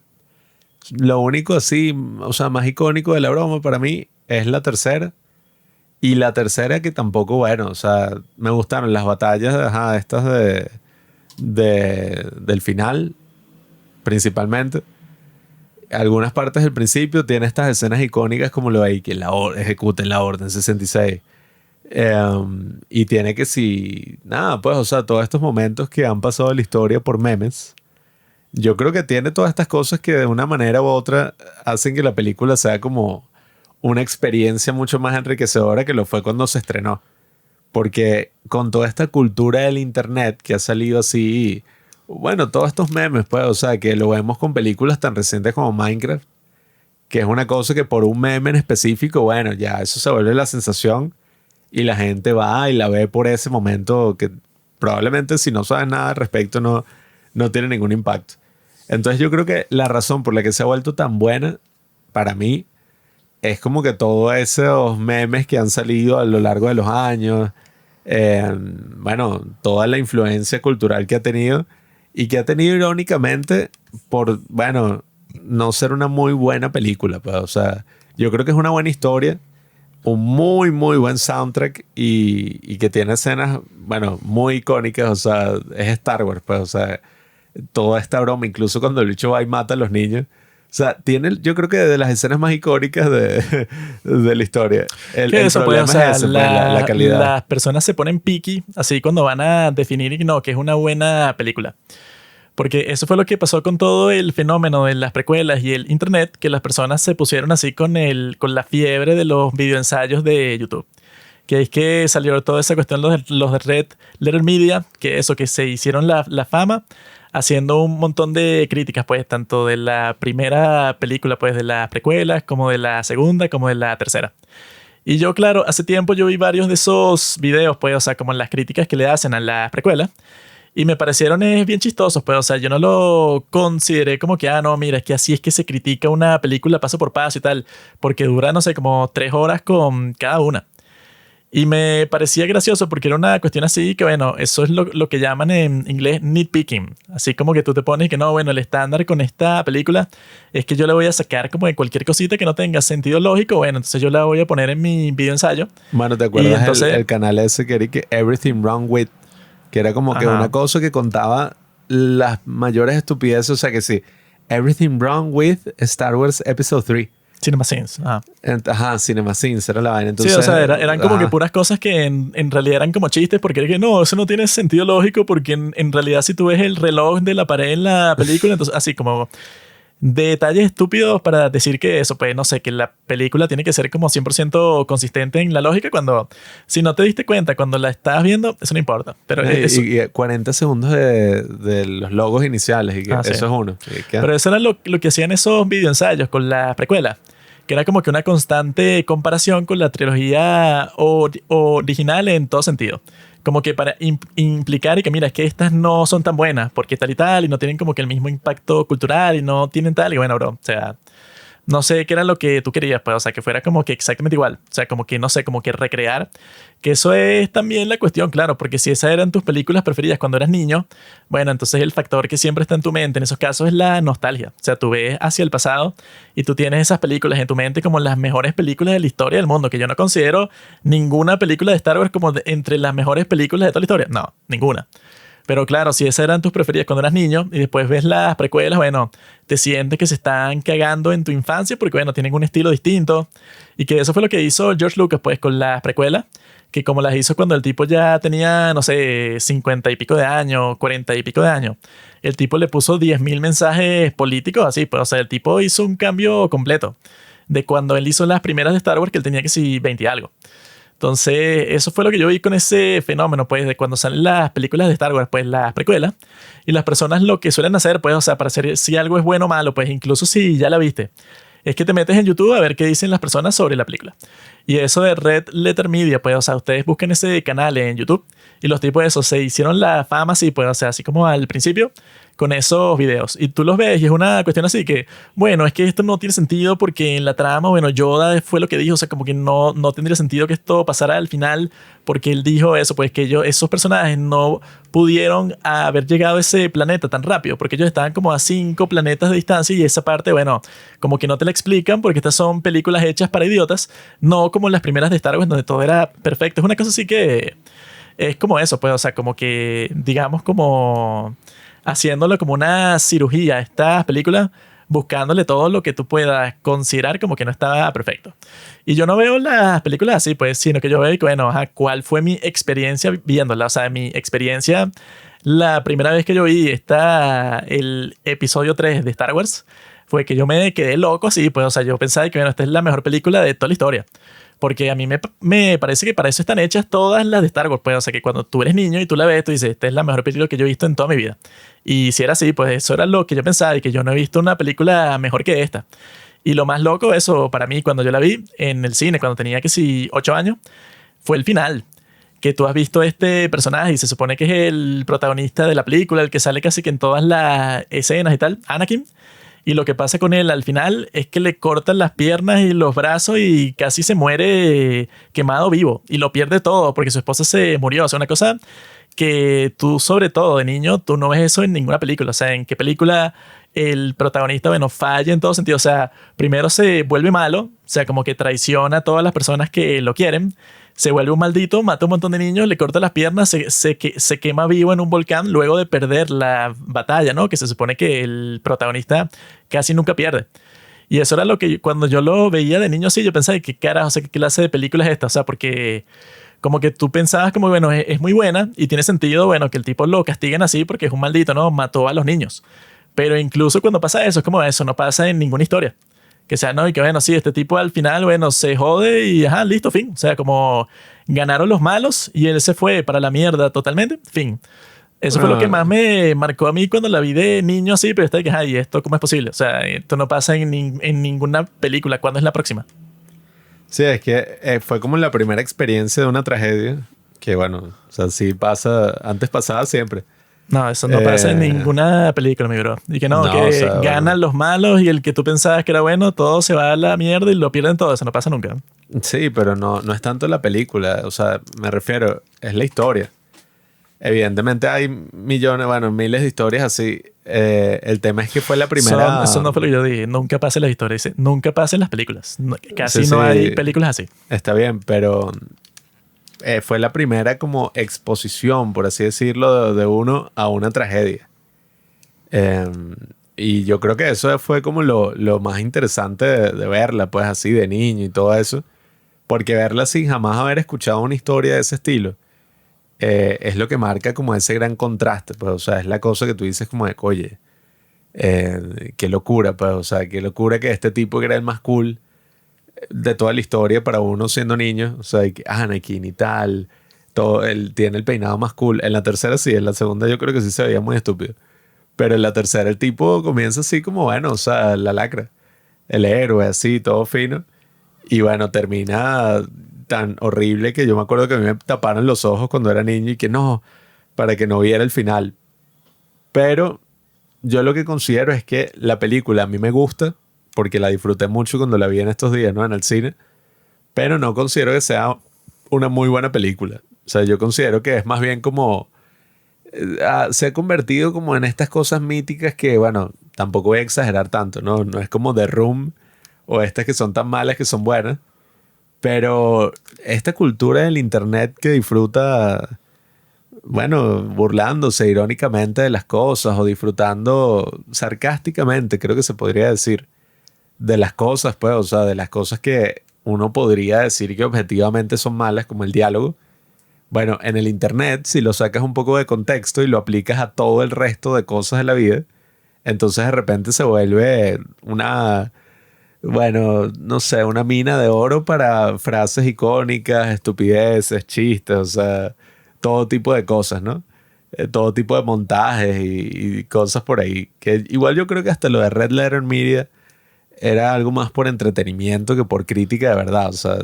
lo único así, o sea, más icónico de la broma para mí es la tercera. Y la tercera que tampoco, bueno, o sea, me gustaron las batallas, estas del final, principalmente. Algunas partes del principio tiene estas escenas icónicas como lo de que ejecuten la Orden 66. Y tiene que pues, o sea, todos estos momentos que han pasado en la historia por memes. Yo creo que tiene todas estas cosas que de una manera u otra hacen que la película sea como una experiencia mucho más enriquecedora que lo fue cuando se estrenó. Porque con toda esta cultura del internet que ha salido así, bueno, todos estos memes, pues, o sea, que lo vemos con películas tan recientes como Minecraft, que es una cosa que por un meme en específico, bueno, ya eso se vuelve la sensación y la gente va y la ve por ese momento que probablemente si no sabes nada al respecto no tiene ningún impacto. Entonces yo creo que la razón por la que se ha vuelto tan buena para mí es como que todos esos memes que han salido a lo largo de los años, bueno, toda la influencia cultural que ha tenido y que ha tenido irónicamente por, bueno, no ser una muy buena película. Pues, o sea, Yo creo que es una buena historia, un muy, muy buen soundtrack y que tiene escenas, bueno, muy icónicas. O sea, es Star Wars, pues, o sea, toda esta broma, incluso cuando el bicho va y mata a los niños. O sea, tiene, yo creo que de las escenas más icónicas de la historia. El Eso puede, problema o sea, es ese, pues, la calidad. las personas se ponen picky así cuando van a definir y no, que es una buena película. Porque eso fue lo que pasó con todo el fenómeno de las precuelas y el internet, que las personas se pusieron así con la fiebre de los videoensayos de YouTube. Que es que salió toda esa cuestión, los de Red Letter Media, que eso, que se hicieron la fama haciendo un montón de críticas, pues, tanto de la primera película, pues, de las precuelas, como de la segunda, como de la tercera. Y yo, claro, hace tiempo yo vi varios de esos videos, pues, o sea, como las críticas que le hacen a las precuelas, y me parecieron bien chistosos, pues, o sea, yo no lo consideré como que, no, mira, es que así es que se critica una película paso por paso y tal, porque dura, no sé, como 3 horas con cada una. Y me parecía gracioso porque era una cuestión así que, bueno, eso es lo que llaman en inglés nitpicking. Así como que tú te pones que no, bueno, el estándar con esta película es que yo le voy a sacar como de cualquier cosita que no tenga sentido lógico. Bueno, entonces yo la voy a poner en mi video ensayo. Mano, ¿te acuerdas entonces, el canal ese que era que Everything Wrong With? Que era como que una cosa que contaba las mayores estupideces. O sea que sí, Everything Wrong With Star Wars Episode 3. CinemaSins. Ajá, CinemaSins era la vaina. Entonces, sí, o sea, eran como que puras cosas que en realidad eran como chistes, porque era que no, eso no tiene sentido lógico, porque en realidad si tú ves el reloj de la pared en la película, entonces así como detalles estúpidos para decir que eso, pues no sé, que la película tiene que ser como 100% consistente en la lógica, cuando si no te diste cuenta cuando la estabas viendo, eso no importa. Pero y 40 segundos de los logos iniciales, y que eso sí. es uno. Pero eso era lo que hacían esos videoensayos con la precuela, que era como que una constante comparación con la trilogía original en todo sentido. Como que para implicar y que mira, es que estas no son tan buenas porque tal y no tienen como que el mismo impacto cultural y no tienen tal y bueno, bro, o sea, no sé qué era lo que tú querías, pues, o sea, que fuera como que exactamente igual, o sea, como que no sé, como que recrear, que eso es también la cuestión, claro, porque si esas eran tus películas preferidas cuando eras niño, bueno, entonces el factor que siempre está en tu mente en esos casos es la nostalgia, o sea, tú ves hacia el pasado y tú tienes esas películas en tu mente como las mejores películas de la historia del mundo, que yo no considero ninguna película de Star Wars como entre las mejores películas de toda la historia, no, ninguna. Pero claro, si esas eran tus preferidas cuando eras niño y después ves las precuelas, bueno, te sientes que se están cagando en tu infancia porque, bueno, tienen un estilo distinto. Y que eso fue lo que hizo George Lucas, pues, con las precuelas, que como las hizo cuando el tipo ya tenía, no sé, 50 y pico de años, 40 y pico de años. El tipo le puso 10.000 mensajes políticos así, pues, o sea, el tipo hizo un cambio completo de cuando él hizo las primeras de Star Wars, que él tenía que sí 20 y algo. Entonces, eso fue lo que yo vi con ese fenómeno, pues, de cuando salen las películas de Star Wars, pues, las precuelas. Y las personas lo que suelen hacer, pues, o sea, para hacer si algo es bueno o malo, pues, incluso si ya la viste, es que te metes en YouTube a ver qué dicen las personas sobre la película. Y eso de Red Letter Media, pues, o sea, ustedes busquen ese canal en YouTube y los tipos de esos se hicieron la fama así, pues, o sea, así como al principio, con esos videos. Y tú los ves y es una cuestión así que, bueno, es que esto no tiene sentido porque en la trama, bueno, Yoda fue lo que dijo, o sea, como que no tendría sentido que esto pasara al final porque él dijo eso, pues que esos personajes no pudieron haber llegado a ese planeta tan rápido porque ellos estaban como a 5 planetas de distancia y esa parte, bueno, como que no te la explican porque estas son películas hechas para idiotas, no como las primeras de Star Wars donde todo era perfecto. Es una cosa así que es como eso, pues, o sea, como que, digamos, como haciéndolo como una cirugía a estas películas, buscándole todo lo que tú puedas considerar como que no estaba perfecto. Y yo no veo las películas así, pues, sino que yo veo, bueno, ajá, ¿cuál fue mi experiencia viéndola? O sea, mi experiencia, la primera vez que yo vi el episodio 3 de Star Wars, fue que yo me quedé loco así, pues, o sea, yo pensaba que, bueno, esta es la mejor película de toda la historia. Porque a mí me parece que para eso están hechas todas las de Star Wars. Pues, o sea, que cuando tú eres niño y tú la ves, tú dices, esta es la mejor película que yo he visto en toda mi vida. Y si era así, pues eso era lo que yo pensaba y que yo no he visto una película mejor que esta. Y lo más loco, eso para mí, cuando yo la vi en el cine, cuando tenía que sí 8 años, fue el final. Que tú has visto este personaje y se supone que es el protagonista de la película, el que sale casi que en todas las escenas y tal, Anakin. Y lo que pasa con él al final es que le cortan las piernas y los brazos y casi se muere quemado vivo. Y lo pierde todo porque su esposa se murió. O sea, una cosa que tú, sobre todo de niño, tú no ves eso en ninguna película. O sea, ¿en qué película el protagonista, bueno, falla en todo sentido. O sea, primero se vuelve malo, o sea, como que traiciona a todas las personas que lo quieren. Se vuelve un maldito, mata a un montón de niños, le corta las piernas, se quema vivo en un volcán luego de perder la batalla, ¿no? Que se supone que el protagonista casi nunca pierde. Y eso era lo que cuando yo lo veía de niño así, yo pensaba, ¿qué carajo? O sea, ¿qué clase de película es esta? O sea, porque como que tú pensabas como, bueno, es muy buena y tiene sentido, bueno, que el tipo lo castiguen así porque es un maldito, ¿no? Mató a los niños. Pero incluso cuando pasa eso, es como eso no pasa en ninguna historia. Que sea, no, y que bueno, sí, este tipo al final, bueno, se jode y ajá, listo, fin. O sea, como ganaron los malos y él se fue para la mierda totalmente, fin. Eso fue lo que más me marcó a mí cuando la vi de niño así, pero está de que, ay, ¿esto cómo es posible? O sea, esto no pasa en ninguna película. ¿Cuándo es la próxima? Sí, es que fue como la primera experiencia de una tragedia. Que bueno, o sea, sí pasa, antes pasaba siempre. No, eso no pasa en ninguna película, mi bro. Y que no, No, que o sea, ganan bueno. los malos y el que tú pensabas que era bueno, todo se va a la mierda y lo pierden todo. Eso no pasa nunca. Sí, pero no es tanto la película. O sea, me refiero, es la historia. Evidentemente hay millones, bueno, miles de historias así. El tema es que fue la primera. Eso no fue lo que yo dije. Nunca pasen las historias. Dice, nunca pasen las películas. Casi Sí, no sí, hay películas así. está bien, pero fue la primera como exposición, por así decirlo, de uno a una tragedia. Eh, y yo creo que eso fue como lo más interesante de verla, pues así de niño y todo eso. Porque verla sin jamás haber escuchado una historia de ese estilo es lo que marca como ese gran contraste. Pues, o sea, es la cosa que tú dices como de, oye, qué locura, pues, o sea, qué locura que este tipo que era el más cool de toda la historia para uno siendo niño, o sea, que Anakin y tal, todo, él tiene el peinado más cool. En la tercera sí, en la segunda yo creo que sí se veía muy estúpido. Pero en la tercera el tipo comienza así como, bueno, o sea, la lacra, el héroe, así, todo fino. Y bueno, termina tan horrible que yo me acuerdo que a mí me taparon los ojos cuando era niño y que no, para que no viera el final. Pero yo lo que considero es que la película a mí me gusta, porque la disfruté mucho cuando la vi en estos días, ¿no? En el cine. Pero no considero que sea una muy buena película. O sea, yo considero que es más bien como se ha convertido como en estas cosas míticas que, bueno, tampoco voy a exagerar tanto, ¿no? No es como The Room o estas que son tan malas que son buenas, pero esta cultura del internet que disfruta, bueno, burlándose irónicamente de las cosas o disfrutando sarcásticamente, creo que se podría decir, de las cosas, pues, o sea, de las cosas que uno podría decir que objetivamente son malas, como el diálogo. Bueno, en el internet, si lo sacas un poco de contexto y lo aplicas a todo el resto de cosas de la vida, entonces de repente se vuelve una, bueno, no sé, una mina de oro para frases icónicas, estupideces, chistes, o sea, todo tipo de cosas, ¿no? Todo tipo de montajes y cosas por ahí. Que igual yo creo que hasta lo de Red Letter Media era algo más por entretenimiento que por crítica de verdad. O sea,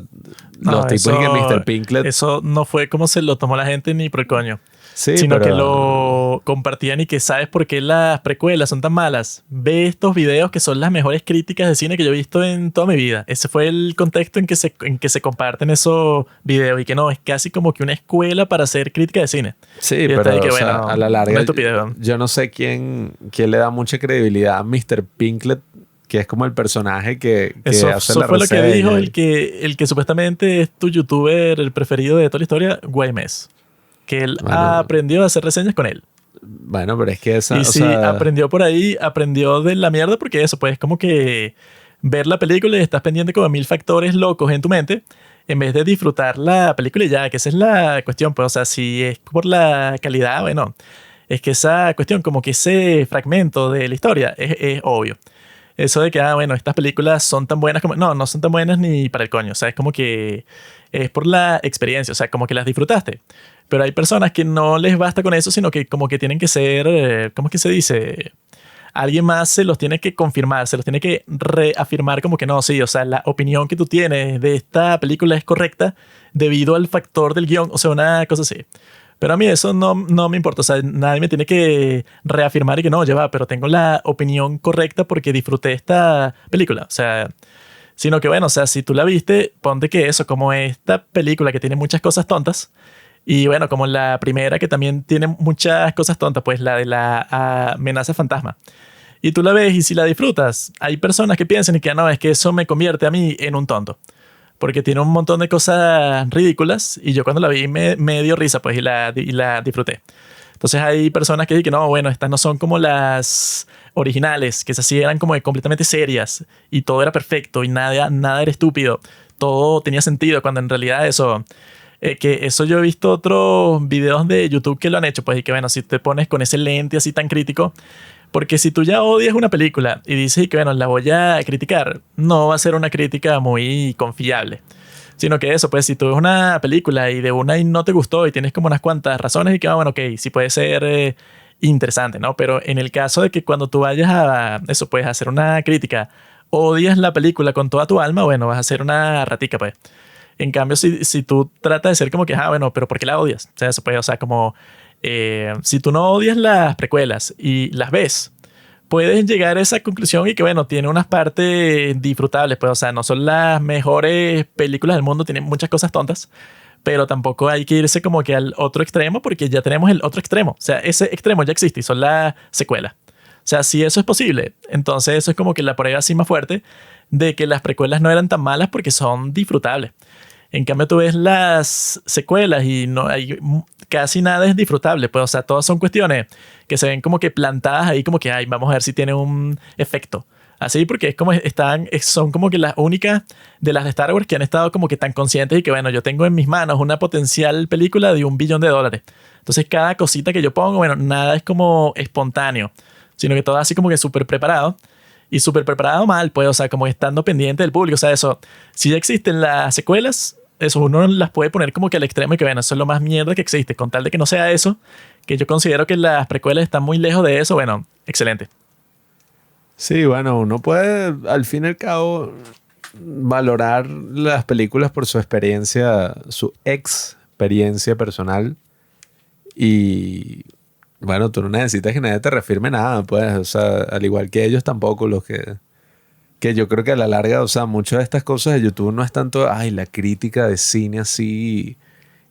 los tipos y que Mr. Pinklet. Eso no fue como se lo tomó la gente ni por el coño. Sí, sino pero que lo compartían y que sabes por qué las precuelas son tan malas. Ve estos videos que son las mejores críticas de cine que yo he visto en toda mi vida. Ese fue el contexto en que se comparten esos videos y que no, es casi como que una escuela para hacer crítica de cine. Sí, y pero que, o sea, a la larga, una estupidez, ¿no? yo no sé quién le da mucha credibilidad a Mr. Pinklet, que es como el personaje que eso hace la fue lo que reseña. dijo el que supuestamente es tu youtuber el preferido de toda la historia, Guaymes. Que él aprendió a hacer reseñas con él. Bueno, pero es que esa... Y si aprendió por ahí, aprendió de la mierda porque eso, pues como que ver la película y estás pendiente como 1000 factores locos en tu mente en vez de disfrutar la película y ya, que esa es la cuestión. Pues, o sea, si es por la calidad, bueno, es que esa cuestión, como que ese fragmento de la historia es obvio. Eso de que, bueno, estas películas son tan buenas como... No, no son tan buenas ni para el coño. O sea, es como que es por la experiencia. O sea, como que las disfrutaste. Pero hay personas que no les basta con eso, sino que como que tienen que ser... ¿Cómo es que se dice? Alguien más se los tiene que confirmar, se los tiene que reafirmar como que no, sí. O sea, la opinión que tú tienes de esta película es correcta debido al factor del guión. O sea, una cosa así. Pero a mí eso no me importa. O sea, nadie me tiene que reafirmar y que no, lleva, pero tengo la opinión correcta porque disfruté esta película. O sea, sino que bueno, o sea, si tú la viste, ponte que eso, como esta película que tiene muchas cosas tontas, y bueno, como la primera que también tiene muchas cosas tontas, pues la de la amenaza fantasma. Y tú la ves y si la disfrutas, hay personas que piensan y que no, es que eso me convierte a mí en un tonto. Porque tiene un montón de cosas ridículas y yo cuando la vi me dio risa pues y la disfruté. Entonces hay personas que dicen que no, bueno, estas no son como las originales, que esas sí eran como completamente serias y todo era perfecto y nada era estúpido. Todo tenía sentido cuando en realidad que eso yo he visto otros videos de YouTube que lo han hecho, pues y que bueno, si te pones con ese lente así tan crítico, porque si tú ya odias una película y dices y que bueno, la voy a criticar, no va a ser una crítica muy confiable. Sino que eso, pues si tú ves una película y de una y no te gustó y tienes como unas cuantas razones y que, bueno, ok, sí puede ser interesante, ¿no? Pero en el caso de que cuando tú vayas a eso, pues a hacer una crítica, odias la película con toda tu alma, bueno, vas a hacer una ratica, pues. En cambio, si tú tratas de ser como que, bueno, pero ¿por qué la odias? O sea, eso puede, o sea, como si tú no odias las precuelas y las ves, puedes llegar a esa conclusión y que, bueno, tiene unas partes disfrutables, pues, o sea, no son las mejores películas del mundo, tienen muchas cosas tontas, pero tampoco hay que irse como que al otro extremo porque ya tenemos el otro extremo. O sea, ese extremo ya existe y son las secuelas. O sea, si eso es posible, entonces eso es como que la prueba así más fuerte de que las precuelas no eran tan malas porque son disfrutables. En cambio, tú ves las secuelas y no hay casi nada es disfrutable. Pues, o sea, todas son cuestiones que se ven como que plantadas ahí, como que ay, vamos a ver si tiene un efecto. Así, porque es como son como que las únicas de las de Star Wars que han estado como que tan conscientes y que bueno, yo tengo en mis manos una potencial película de $1 billón. Entonces, cada cosita que yo pongo, bueno, nada es como espontáneo, sino que todo así como que súper preparado. Y súper preparado mal, pues, o sea, como estando pendiente del público. O sea, eso, si ya existen las secuelas, eso uno las puede poner como que al extremo y que, bueno, eso es lo más mierda que existe. Con tal de que no sea eso, que yo considero que las precuelas están muy lejos de eso, bueno, excelente. Sí, bueno, uno puede, al fin y al cabo, valorar las películas por su experiencia, su experiencia personal. Y bueno, tú no necesitas que nadie te refirme nada, pues, o sea, al igual que ellos tampoco, los que yo creo que a la larga, o sea, muchas de estas cosas de YouTube no es tanto, ay, la crítica de cine así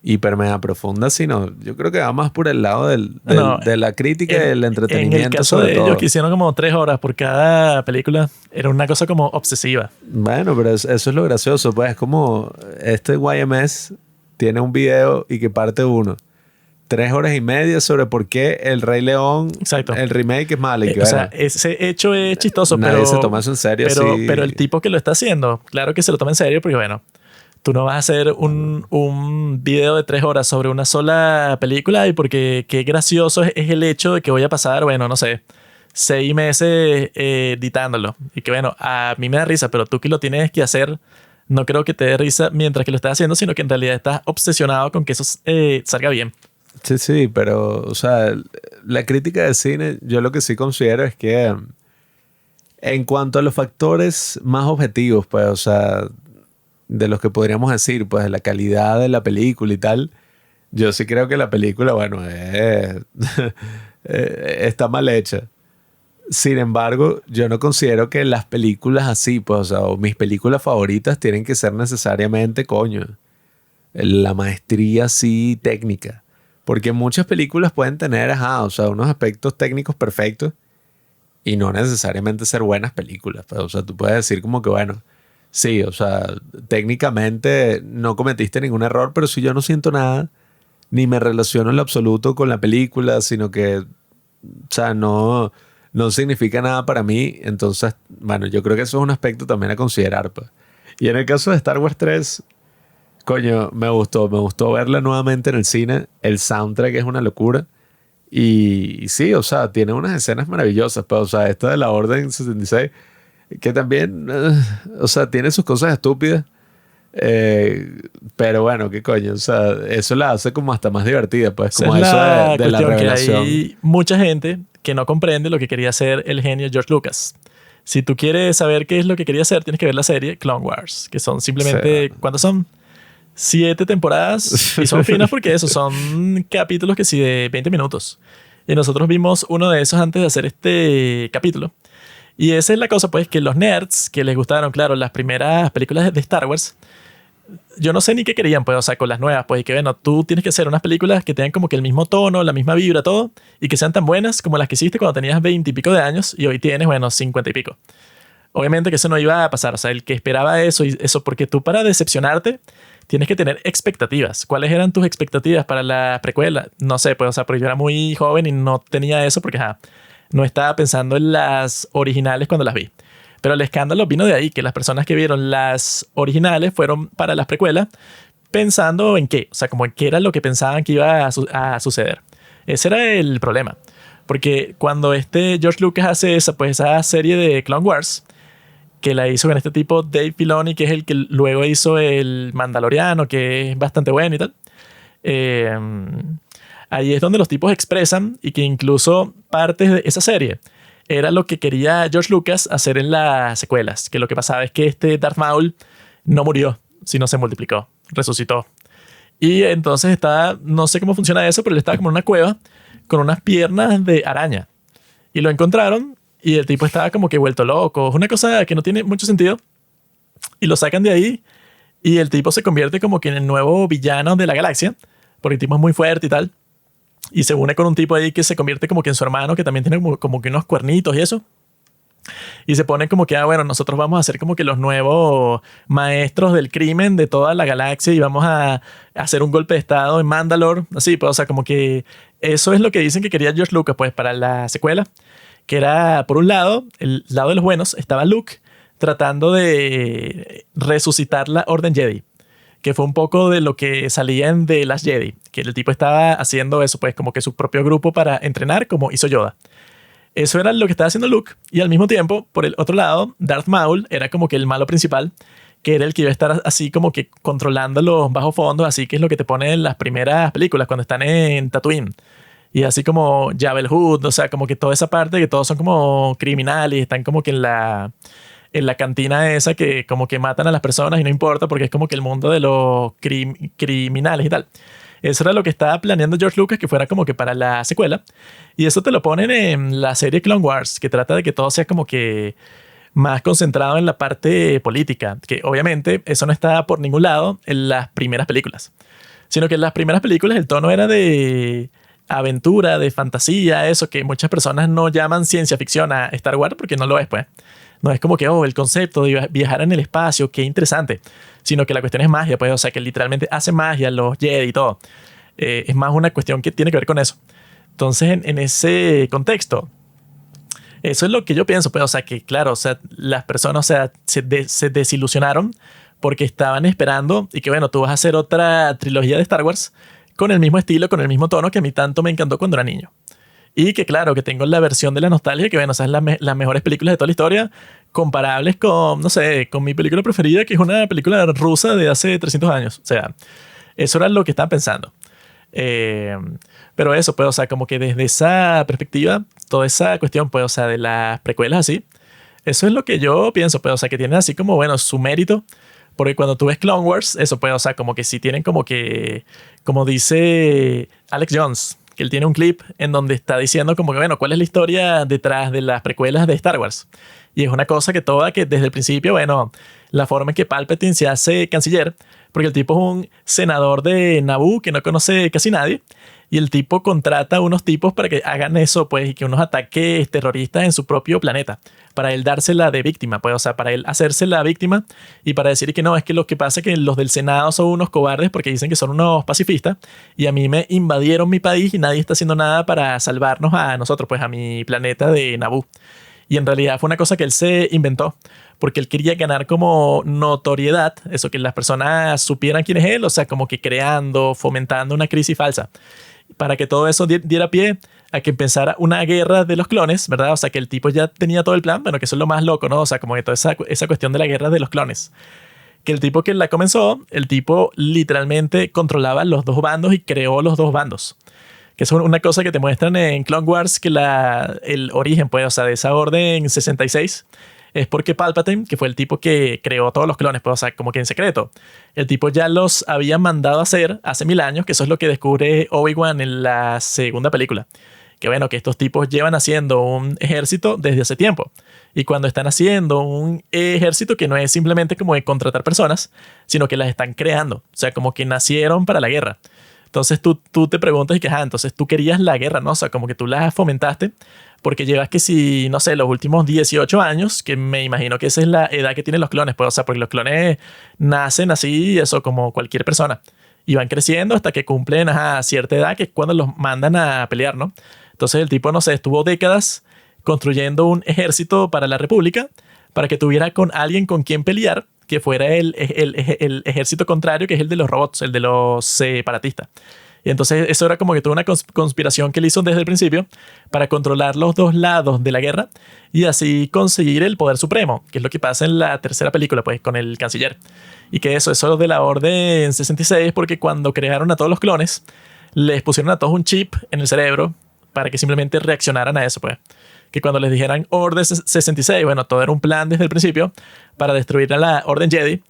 hiper mega profunda, sino yo creo que va más por el lado de la crítica y del entretenimiento. En el caso sobre de todo. ellos que hicieron como 3 horas por cada película, era una cosa como obsesiva. Bueno, pero eso es lo gracioso, pues es como este YMS tiene un video y que parte uno. 3 horas y media sobre por qué El Rey León, Exacto. el remake es malo. Y que, O sea, ese hecho es chistoso, nadie pero se toma eso en serio. pero el tipo que lo está haciendo, claro que se lo toma en serio porque, bueno, tú no vas a hacer un video de 3 horas sobre una sola película y porque qué gracioso es el hecho de que voy a pasar, bueno, no sé, 6 meses editándolo. Y que, bueno, a mí me da risa, pero tú que lo tienes que hacer, no creo que te dé risa mientras que lo estás haciendo, sino que en realidad estás obsesionado con que eso salga bien. Sí, sí, pero, o sea, la crítica de cine, yo lo que sí considero es que en cuanto a los factores más objetivos, pues, o sea, de los que podríamos decir, pues, la calidad de la película y tal, yo sí creo que la película, bueno, está mal hecha. Sin embargo, yo no considero que las películas así, pues, o sea, o mis películas favoritas tienen que ser necesariamente, coño, la maestría así técnica. Porque muchas películas pueden tener, o sea, unos aspectos técnicos perfectos y no necesariamente ser buenas películas. Pues, o sea, tú puedes decir como que, bueno, sí, o sea, técnicamente no cometiste ningún error, pero si yo no siento nada, ni me relaciono en lo absoluto con la película, sino que, o sea, no significa nada para mí. Entonces, bueno, yo creo que eso es un aspecto también a considerar, pues. Y en el caso de Star Wars 3... Coño, me gustó verla nuevamente en el cine. El soundtrack es una locura. Y sí, o sea, tiene unas escenas maravillosas. Pero, o sea, esta de la Orden 66, que también, o sea, tiene sus cosas estúpidas. Pero bueno, qué coño. O sea, eso la hace como hasta más divertida, pues, como eso de la revelación. Que hay mucha gente que no comprende lo que quería hacer el genio George Lucas. Si tú quieres saber qué es lo que quería hacer, tienes que ver la serie Clone Wars, que son simplemente, sí. ¿Cuántos son? 7 temporadas y son finas porque eso son capítulos que sí de 20 minutos. Y nosotros vimos uno de esos antes de hacer este capítulo. Y esa es la cosa, pues, que los nerds que les gustaron, claro, las primeras películas de Star Wars, yo no sé ni qué querían, pues, o sea, con las nuevas, pues, y que bueno, tú tienes que hacer unas películas que tengan como que el mismo tono, la misma vibra, todo, y que sean tan buenas como las que hiciste cuando tenías 20 y pico de años y hoy tienes, bueno, 50 y pico. Obviamente que eso no iba a pasar, o sea, el que esperaba eso y eso, porque tú para decepcionarte tienes que tener expectativas. ¿Cuáles eran tus expectativas para la precuela? No sé, pues, o sea, pero yo era muy joven y no tenía eso porque, no estaba pensando en las originales cuando las vi. Pero el escándalo vino de ahí, que las personas que vieron las originales fueron para las precuelas pensando en qué, o sea, como en qué era lo que pensaban que iba a suceder. Ese era el problema. Porque cuando George Lucas hace esa serie de Clone Wars, que la hizo con este tipo Dave Filoni, que es el que luego hizo el Mandaloriano, que es bastante bueno y tal. Ahí es donde los tipos expresan y que incluso partes de esa serie era lo que quería George Lucas hacer en las secuelas. Que lo que pasaba es que Darth Maul no murió, sino se multiplicó, resucitó. Y entonces no sé cómo funciona eso, pero él estaba como en una cueva con unas piernas de araña. Y lo encontraron y el tipo estaba como que vuelto loco. Es una cosa que no tiene mucho sentido. Y lo sacan de ahí y el tipo se convierte como que en el nuevo villano de la galaxia, porque el tipo es muy fuerte y tal. Y se une con un tipo ahí que se convierte como que en su hermano, que también tiene como que unos cuernitos y eso. Y se pone como que, bueno, nosotros vamos a ser como que los nuevos maestros del crimen de toda la galaxia y vamos a hacer un golpe de estado en Mandalore. Así, pues, o sea, como que eso es lo que dicen que quería George Lucas, pues, para la secuela. Que era, por un lado, el lado de los buenos, estaba Luke tratando de resucitar la Orden Jedi. Que fue un poco de lo que salían de las Jedi, que el tipo estaba haciendo eso, pues como que su propio grupo para entrenar, como hizo Yoda. Eso era lo que estaba haciendo Luke, y al mismo tiempo, por el otro lado, Darth Maul era como que el malo principal, que era el que iba a estar así como que controlando los bajos fondos, así que es lo que te pone en las primeras películas, cuando están en Tatooine. Y así como Jabba el Hutt, o sea, como que toda esa parte, que todos son como criminales, están como que en la cantina esa que como que matan a las personas y no importa porque es como que el mundo de los criminales y tal. Eso era lo que estaba planeando George Lucas que fuera como que para la secuela. Y eso te lo ponen en la serie Clone Wars, que trata de que todo sea como que más concentrado en la parte política. Que obviamente eso no está por ningún lado en las primeras películas. Sino que en las primeras películas el tono era de aventura, de fantasía, eso que muchas personas no llaman ciencia ficción a Star Wars porque no lo es, pues. No es como que, el concepto de viajar en el espacio, qué interesante. Sino que la cuestión es magia, pues, o sea, que literalmente hace magia los Jedi y todo. Es más una cuestión que tiene que ver con eso. Entonces, en ese contexto, eso es lo que yo pienso, pues, o sea, que claro, o sea, las personas, o sea, se desilusionaron porque estaban esperando y que, bueno, tú vas a hacer otra trilogía de Star Wars con el mismo estilo, con el mismo tono que a mí tanto me encantó cuando era niño. Y que claro, que tengo la versión de la nostalgia, que bueno, esas son las mejores películas de toda la historia, comparables con, no sé, con mi película preferida, que es una película rusa de hace 300 años. O sea, eso era lo que estaba pensando. Pero eso, pues, o sea, como que desde esa perspectiva, toda esa cuestión, pues, o sea, de las precuelas así, eso es lo que yo pienso, pues, o sea, que tienen así como, bueno, su mérito. Porque cuando tú ves Clone Wars, eso, pues, o sea, como que sí tienen como que, como dice Alex Jones, que él tiene un clip en donde está diciendo como que, bueno, ¿cuál es la historia detrás de las precuelas de Star Wars? Y es una cosa que desde el principio, bueno, la forma en que Palpatine se hace canciller, porque el tipo es un senador de Naboo que no conoce casi nadie, y el tipo contrata a unos tipos para que hagan eso, pues, y que unos ataques terroristas en su propio planeta, para él dársela de víctima, pues, o sea, para él hacerse la víctima y para decir que no, es que lo que pasa es que los del Senado son unos cobardes porque dicen que son unos pacifistas y a mí me invadieron mi país y nadie está haciendo nada para salvarnos a nosotros, pues, a mi planeta de Naboo. Y en realidad fue una cosa que él se inventó porque él quería ganar como notoriedad, eso que las personas supieran quién es él, o sea, como que creando, fomentando una crisis falsa, para que todo eso diera pie a que empezara una guerra de los clones, ¿verdad? O sea, que el tipo ya tenía todo el plan, bueno, que eso es lo más loco, ¿no? O sea, como que toda esa cuestión de la guerra de los clones. Que el tipo que la comenzó, el tipo literalmente controlaba los dos bandos y creó los dos bandos. Que es una cosa que te muestran en Clone Wars, que el origen, pues, o sea, de esa orden 66 es porque Palpatine, que fue el tipo que creó todos los clones, pues, o sea, como que en secreto, el tipo ya los había mandado a hacer hace 1000 años, que eso es lo que descubre Obi-Wan en la segunda película. Que bueno, que estos tipos llevan haciendo un ejército desde hace tiempo. Y cuando están haciendo un ejército que no es simplemente como de contratar personas, sino que las están creando. O sea, como que nacieron para la guerra. Entonces tú te preguntas y que, entonces tú querías la guerra, ¿no? O sea, como que tú la fomentaste porque llevas que si, no sé, los últimos 18 años, que me imagino que esa es la edad que tienen los clones, pues, o sea, porque los clones nacen así, eso, como cualquier persona. Y van creciendo hasta que cumplen cierta edad, que es cuando los mandan a pelear, ¿no? Entonces el tipo, no sé, estuvo décadas construyendo un ejército para la República, para que tuviera con alguien con quien pelear, que fuera el ejército contrario, que es el de los robots, el de los separatistas. Y entonces eso era como que toda una conspiración que él hizo desde el principio para controlar los dos lados de la guerra y así conseguir el poder supremo, que es lo que pasa en la tercera película, pues, con el canciller. Y que eso de la Orden 66, porque cuando crearon a todos los clones, les pusieron a todos un chip en el cerebro para que simplemente reaccionaran a eso, pues. Que cuando les dijeran Orden 66, bueno, todo era un plan desde el principio para destruir a la Orden Jedi.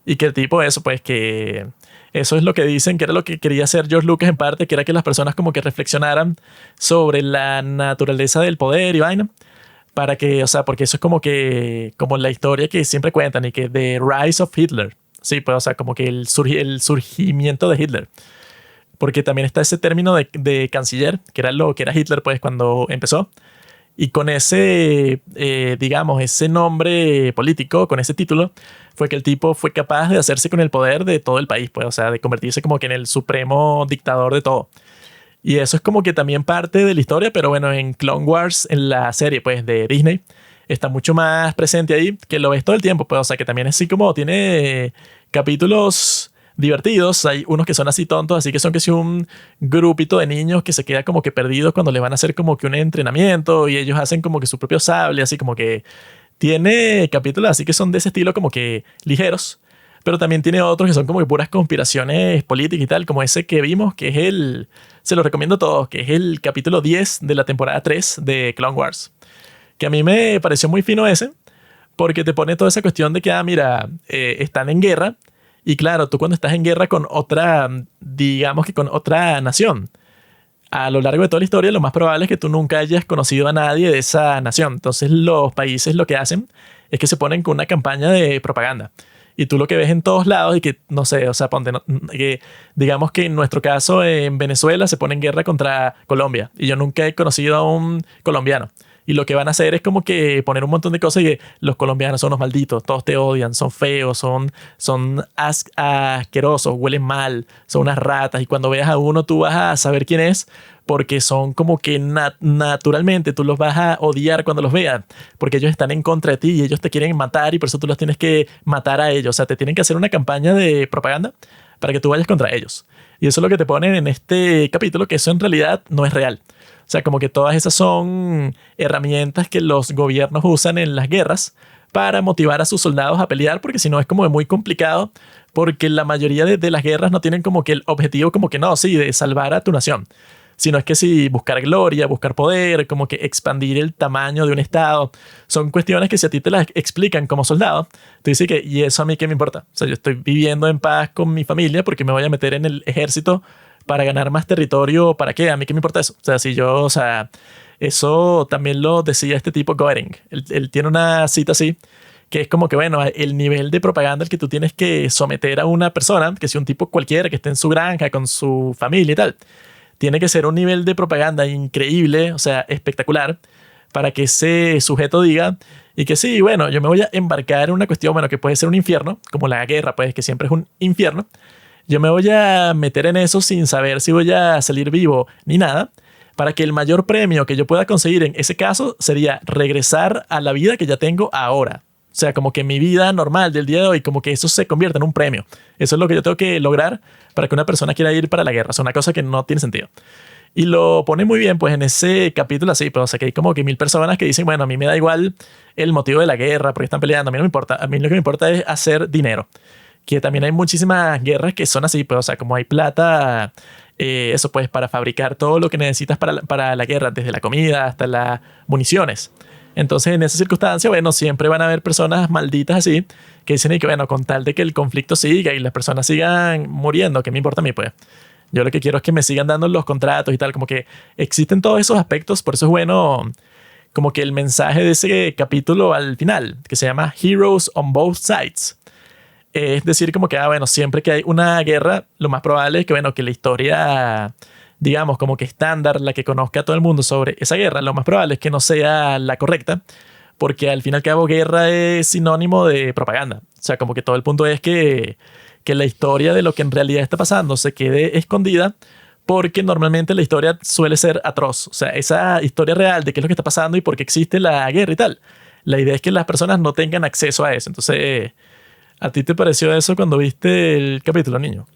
Y que el tipo eso, pues que eso es lo que dicen que era lo que quería hacer George Lucas en parte, que era que las personas como que reflexionaran sobre la naturaleza del poder y vaina. Para que, o sea, porque eso es como que, como la historia que siempre cuentan y que The Rise of Hitler. Sí, pues, o sea, como que el surgimiento de Hitler. Porque también está ese término de canciller, que era lo que era Hitler, pues, cuando empezó. Y con ese, digamos, ese nombre político, con ese título, fue que el tipo fue capaz de hacerse con el poder de todo el país, pues, o sea, de convertirse como que en el supremo dictador de todo. Y eso es como que también parte de la historia, pero bueno, en Clone Wars, en la serie, pues, de Disney, está mucho más presente ahí, que lo ves todo el tiempo, pues, o sea, que también es así como tiene capítulos divertidos. Hay unos que son así tontos, así que son que si un grupito de niños que se queda como que perdidos cuando le van a hacer como que un entrenamiento y ellos hacen como que su propio sable, así como que tiene capítulos así que son de ese estilo como que ligeros, pero también tiene otros que son como que puras conspiraciones políticas y tal, como ese que vimos, que es se lo recomiendo a todos, que es el capítulo 10 de la temporada 3 de Clone Wars, que a mí me pareció muy fino ese, porque te pone toda esa cuestión de que, mira, están en guerra. Y claro, tú cuando estás en guerra con otra, digamos que con otra nación, a lo largo de toda la historia, lo más probable es que tú nunca hayas conocido a nadie de esa nación. Entonces los países lo que hacen es que se ponen con una campaña de propaganda. Y tú lo que ves en todos lados y que, no sé, o sea, ponte, que digamos que en nuestro caso en Venezuela se pone en guerra contra Colombia. Y yo nunca he conocido a un colombiano. Y lo que van a hacer es como que poner un montón de cosas y que los colombianos son unos malditos, todos te odian, son feos, son asquerosos, huelen mal, son unas ratas. Y cuando veas a uno tú vas a saber quién es porque son como que naturalmente tú los vas a odiar cuando los veas porque ellos están en contra de ti y ellos te quieren matar y por eso tú los tienes que matar a ellos. O sea, te tienen que hacer una campaña de propaganda para que tú vayas contra ellos. Y eso es lo que te ponen en este capítulo, que eso en realidad no es real. O sea, como que todas esas son herramientas que los gobiernos usan en las guerras para motivar a sus soldados a pelear, porque si no es como muy complicado, porque la mayoría de las guerras no tienen como que el objetivo como que no, sí, de salvar a tu nación, sino es que sí, buscar gloria, buscar poder, como que expandir el tamaño de un estado. Son cuestiones que si a ti te las explican como soldado, tú dices que, ¿y eso a mí qué me importa? O sea, yo estoy viviendo en paz con mi familia porque me voy a meter en el ejército para ganar más territorio. ¿Para qué? ¿A mí qué me importa eso? O sea, si yo, o sea, eso también lo decía este tipo Goering. Él tiene una cita así, que es como que, bueno, el nivel de propaganda al que tú tienes que someter a una persona, que sea un tipo cualquiera que esté en su granja con su familia y tal, tiene que ser un nivel de propaganda increíble, o sea, espectacular, para que ese sujeto diga, y que sí, bueno, yo me voy a embarcar en una cuestión, bueno, que puede ser un infierno, como la guerra, pues, que siempre es un infierno. Yo me voy a meter en eso sin saber si voy a salir vivo ni nada, para que el mayor premio que yo pueda conseguir en ese caso sería regresar a la vida que ya tengo ahora. O sea, como que mi vida normal del día de hoy, como que eso se convierta en un premio. Eso es lo que yo tengo que lograr para que una persona quiera ir para la guerra. O sea, una cosa que no tiene sentido. Y lo pone muy bien, pues, en ese capítulo así. Pues, o sea, que hay como que 1000 personas que dicen, bueno, a mí me da igual el motivo de la guerra, porque están peleando. A mí no me importa. A mí lo que me importa es hacer dinero. Que también hay muchísimas guerras que son así, pues, o sea, como hay plata, eso pues, para fabricar todo lo que necesitas para la guerra, desde la comida hasta las municiones. Entonces, en esa circunstancia, bueno, siempre van a haber personas malditas así, que dicen que, bueno, con tal de que el conflicto siga y las personas sigan muriendo, ¿qué me importa a mí, pues? Yo lo que quiero es que me sigan dando los contratos y tal, como que existen todos esos aspectos, por eso es bueno como que el mensaje de ese capítulo al final, que se llama Heroes on Both Sides. Es decir, como que, bueno, siempre que hay una guerra, lo más probable es que, bueno, que la historia, digamos, como que estándar, la que conozca a todo el mundo sobre esa guerra, lo más probable es que no sea la correcta, porque al fin y al cabo guerra es sinónimo de propaganda. O sea, como que todo el punto es que la historia de lo que en realidad está pasando se quede escondida, porque normalmente la historia suele ser atroz. O sea, esa historia real de qué es lo que está pasando y por qué existe la guerra y tal. La idea es que las personas no tengan acceso a eso. Entonces, ¿a ti te pareció eso cuando viste el capítulo, niño?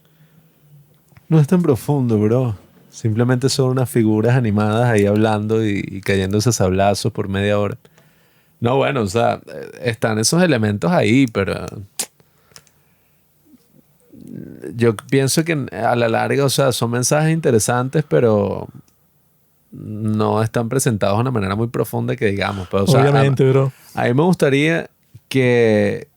No es tan profundo, bro. Simplemente son unas figuras animadas ahí hablando y cayéndose sablazos por media hora. No, bueno, o sea, están esos elementos ahí, pero yo pienso que a la larga, o sea, son mensajes interesantes, pero no están presentados de una manera muy profunda que digamos. Pero, o sea, Obviamente, bro. a mí me gustaría que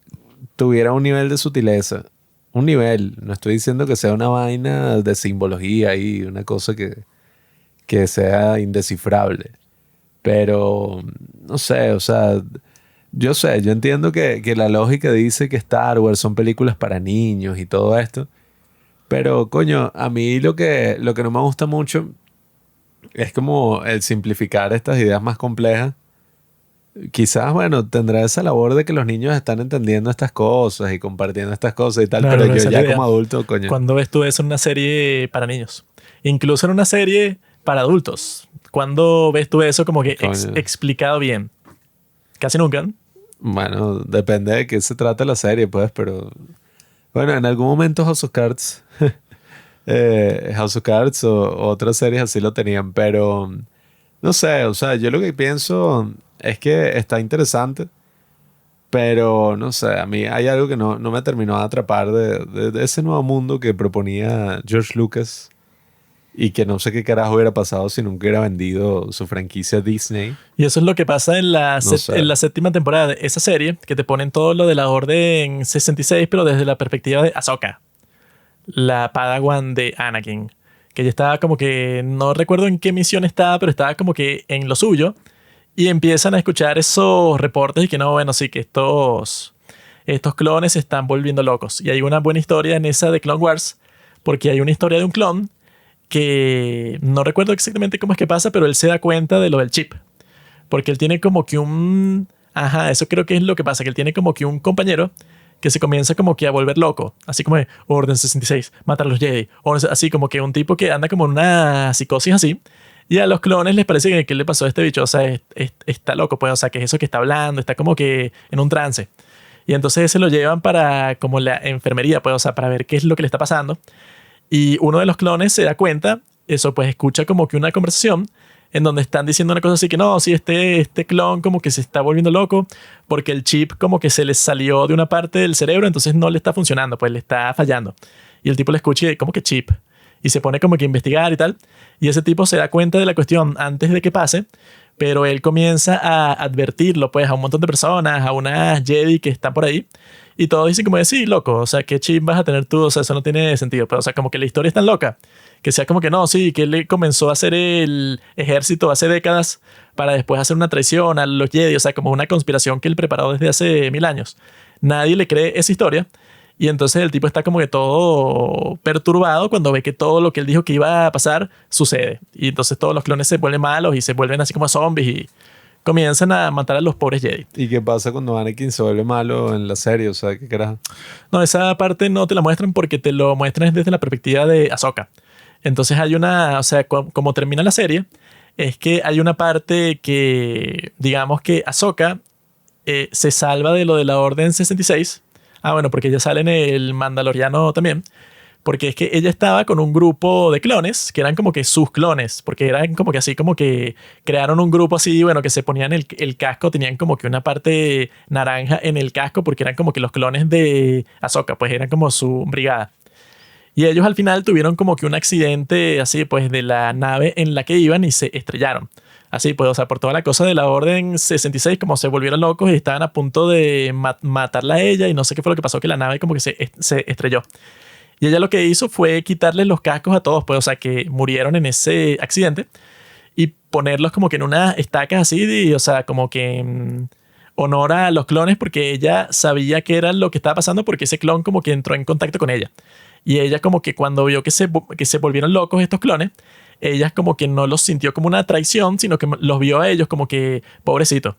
tuviera un nivel de sutileza. Un nivel. No estoy diciendo que sea una vaina de simbología y una cosa que sea indescifrable. Pero, no sé, o sea, yo entiendo que la lógica dice que Star Wars son películas para niños y todo esto. Pero, coño, a mí lo que no me gusta mucho es como el simplificar estas ideas más complejas. Quizás, bueno, tendrá esa labor de que los niños están entendiendo estas cosas y compartiendo estas cosas y tal, Claro, pero esa yo es la ya idea. como adulto, coño. ¿Cuándo ves tú eso en una serie para niños? Incluso en una serie para adultos. ¿Cuándo ves tú eso como que Coño. explicado bien? Casi nunca, ¿no? Bueno, depende de qué se trata la serie, pues, pero bueno, en algún momento House of Cards, House of Cards o otras series así lo tenían, pero no sé, o sea, yo lo que pienso es que está interesante, pero no sé, a mí hay algo que no me terminó de atrapar de ese nuevo mundo que proponía George Lucas y que no sé qué carajo hubiera pasado si nunca hubiera vendido su franquicia a Disney. Y eso es lo que pasa en la, No sé. en la séptima temporada de esa serie, que te ponen todo lo de la Orden 66, pero desde la perspectiva de Ahsoka, la Padawan de Anakin. Que ella estaba como que, no recuerdo en qué misión estaba, pero estaba como que en lo suyo. Y empiezan a escuchar esos reportes y que no, bueno, sí, que estos clones se están volviendo locos. Y hay una buena historia en esa de Clone Wars, porque hay una historia de un clon que no recuerdo exactamente cómo es que pasa, pero él se da cuenta de lo del chip. Porque él tiene como que un... Ajá, eso creo que es lo que pasa, que él tiene como que un compañero que se comienza como que a volver loco. Así como de Orden 66, matar a los Jedi. Así como que un tipo que anda como en una psicosis así. Y a los clones les parece que ¿qué le pasó a este bicho? O sea, está loco, pues. O sea, que es eso que está hablando, está como que en un trance. Y entonces se lo llevan para como la enfermería, pues. O sea, para ver qué es lo que le está pasando. Y uno de los clones se da cuenta, eso pues escucha como que una conversación en donde están diciendo una cosa así que no, sí, este clon como que se está volviendo loco porque el chip como que se le salió de una parte del cerebro, entonces no le está funcionando, pues le está fallando. Y el tipo le escucha y como que chip. Y se pone como que a investigar y tal. Y ese tipo se da cuenta de la cuestión antes de que pase, pero él comienza a advertirlo pues a un montón de personas, a unas Jedi que están por ahí. Y todos dicen como de, sí, loco, o sea, ¿qué chip vas a tener tú? O sea, eso no tiene sentido. Pero, o sea, como que la historia es tan loca que sea como que no, sí, que él comenzó a hacer el ejército hace décadas para después hacer una traición a los Jedi. O sea, como una conspiración que él preparó desde hace 1000 años. Nadie le cree esa historia. Y entonces el tipo está como que todo perturbado cuando ve que todo lo que él dijo que iba a pasar sucede. Y entonces todos los clones se vuelven malos y se vuelven así como zombies y comienzan a matar a los pobres Jedi. ¿Y qué pasa cuando Anakin se vuelve malo en la serie? O sea, ¿qué carajo? No, esa parte no te la muestran porque te lo muestran desde la perspectiva de Ahsoka. Entonces hay una, o sea, como termina la serie, es que hay una parte que, digamos que Ahsoka se salva de lo de la Orden 66. Ah, bueno, porque ella sale en el Mandaloriano también. Porque es que ella estaba con un grupo de clones, que eran como que sus clones, porque eran como que así, como que crearon un grupo así, bueno, que se ponían el casco, tenían como que una parte naranja en el casco, porque eran como que los clones de Ahsoka, pues eran como su brigada. Y ellos al final tuvieron como que un accidente así, pues de la nave en la que iban y se estrellaron. Así pues, o sea, por toda la cosa de la Orden 66, como se volvieron locos y estaban a punto de matarla a ella y no sé qué fue lo que pasó, que la nave como que se estrelló. Y ella lo que hizo fue quitarle los cascos a todos, pues, o sea, que murieron en ese accidente. ponerlos como que en unas estacas así, o sea, como que en honor a los clones, porque ella sabía que era lo que estaba pasando porque ese clon como que entró en contacto con ella. Y ella como que cuando vio que se volvieron locos estos clones, ella como que no los sintió como una traición, sino que los vio a ellos como que pobrecitos.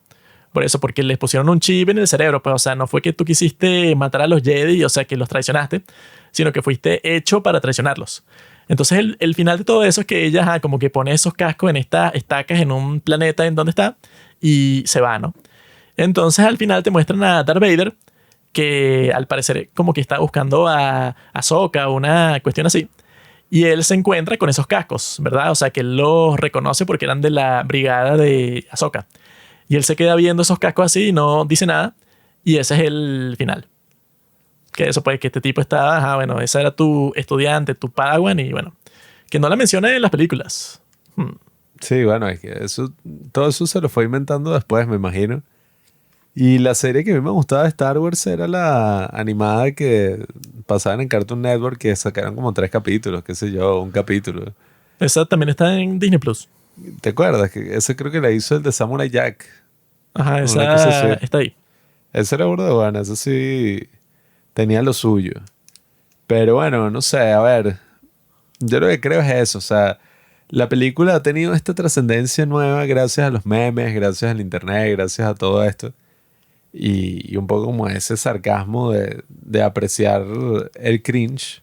Por eso, porque les pusieron un chip en el cerebro, pues, o sea, no fue que tú quisiste matar a los Jedi, o sea, que los traicionaste, sino que fuiste hecho para traicionarlos. Entonces, el final de todo eso es que ella como que pone esos cascos en estas estacas en un planeta en donde está y se va, ¿no? Entonces, al final te muestran a Darth Vader, que al parecer como que está buscando a Ahsoka o una cuestión así. Y él se encuentra con esos cascos, ¿verdad? O sea, que él los reconoce porque eran de la brigada de Ahsoka. Y él se queda viendo esos cascos así y no dice nada. Y ese es el final. Que eso pues, que este tipo estaba, bueno, esa era tu estudiante, tu Padawan, y bueno, que no la menciona en las películas. Sí, bueno, es que todo eso se lo fue inventando después, me imagino. Y la serie que a mí me gustaba de Star Wars era la animada que pasaban en Cartoon Network, que sacaron como 3 capítulos, qué sé yo, un capítulo. Esa también está en Disney Plus. ¿Te acuerdas? Que ese creo que la hizo el de Samurai Jack. Ajá, Una esa cosa así. está ahí. Ese era burda de buena, eso sí tenía lo suyo. Pero bueno, no sé, a ver. Yo lo que creo es eso, o sea, la película ha tenido esta trascendencia nueva gracias a los memes, gracias al internet, gracias a todo esto. Y un poco como ese sarcasmo de apreciar el cringe.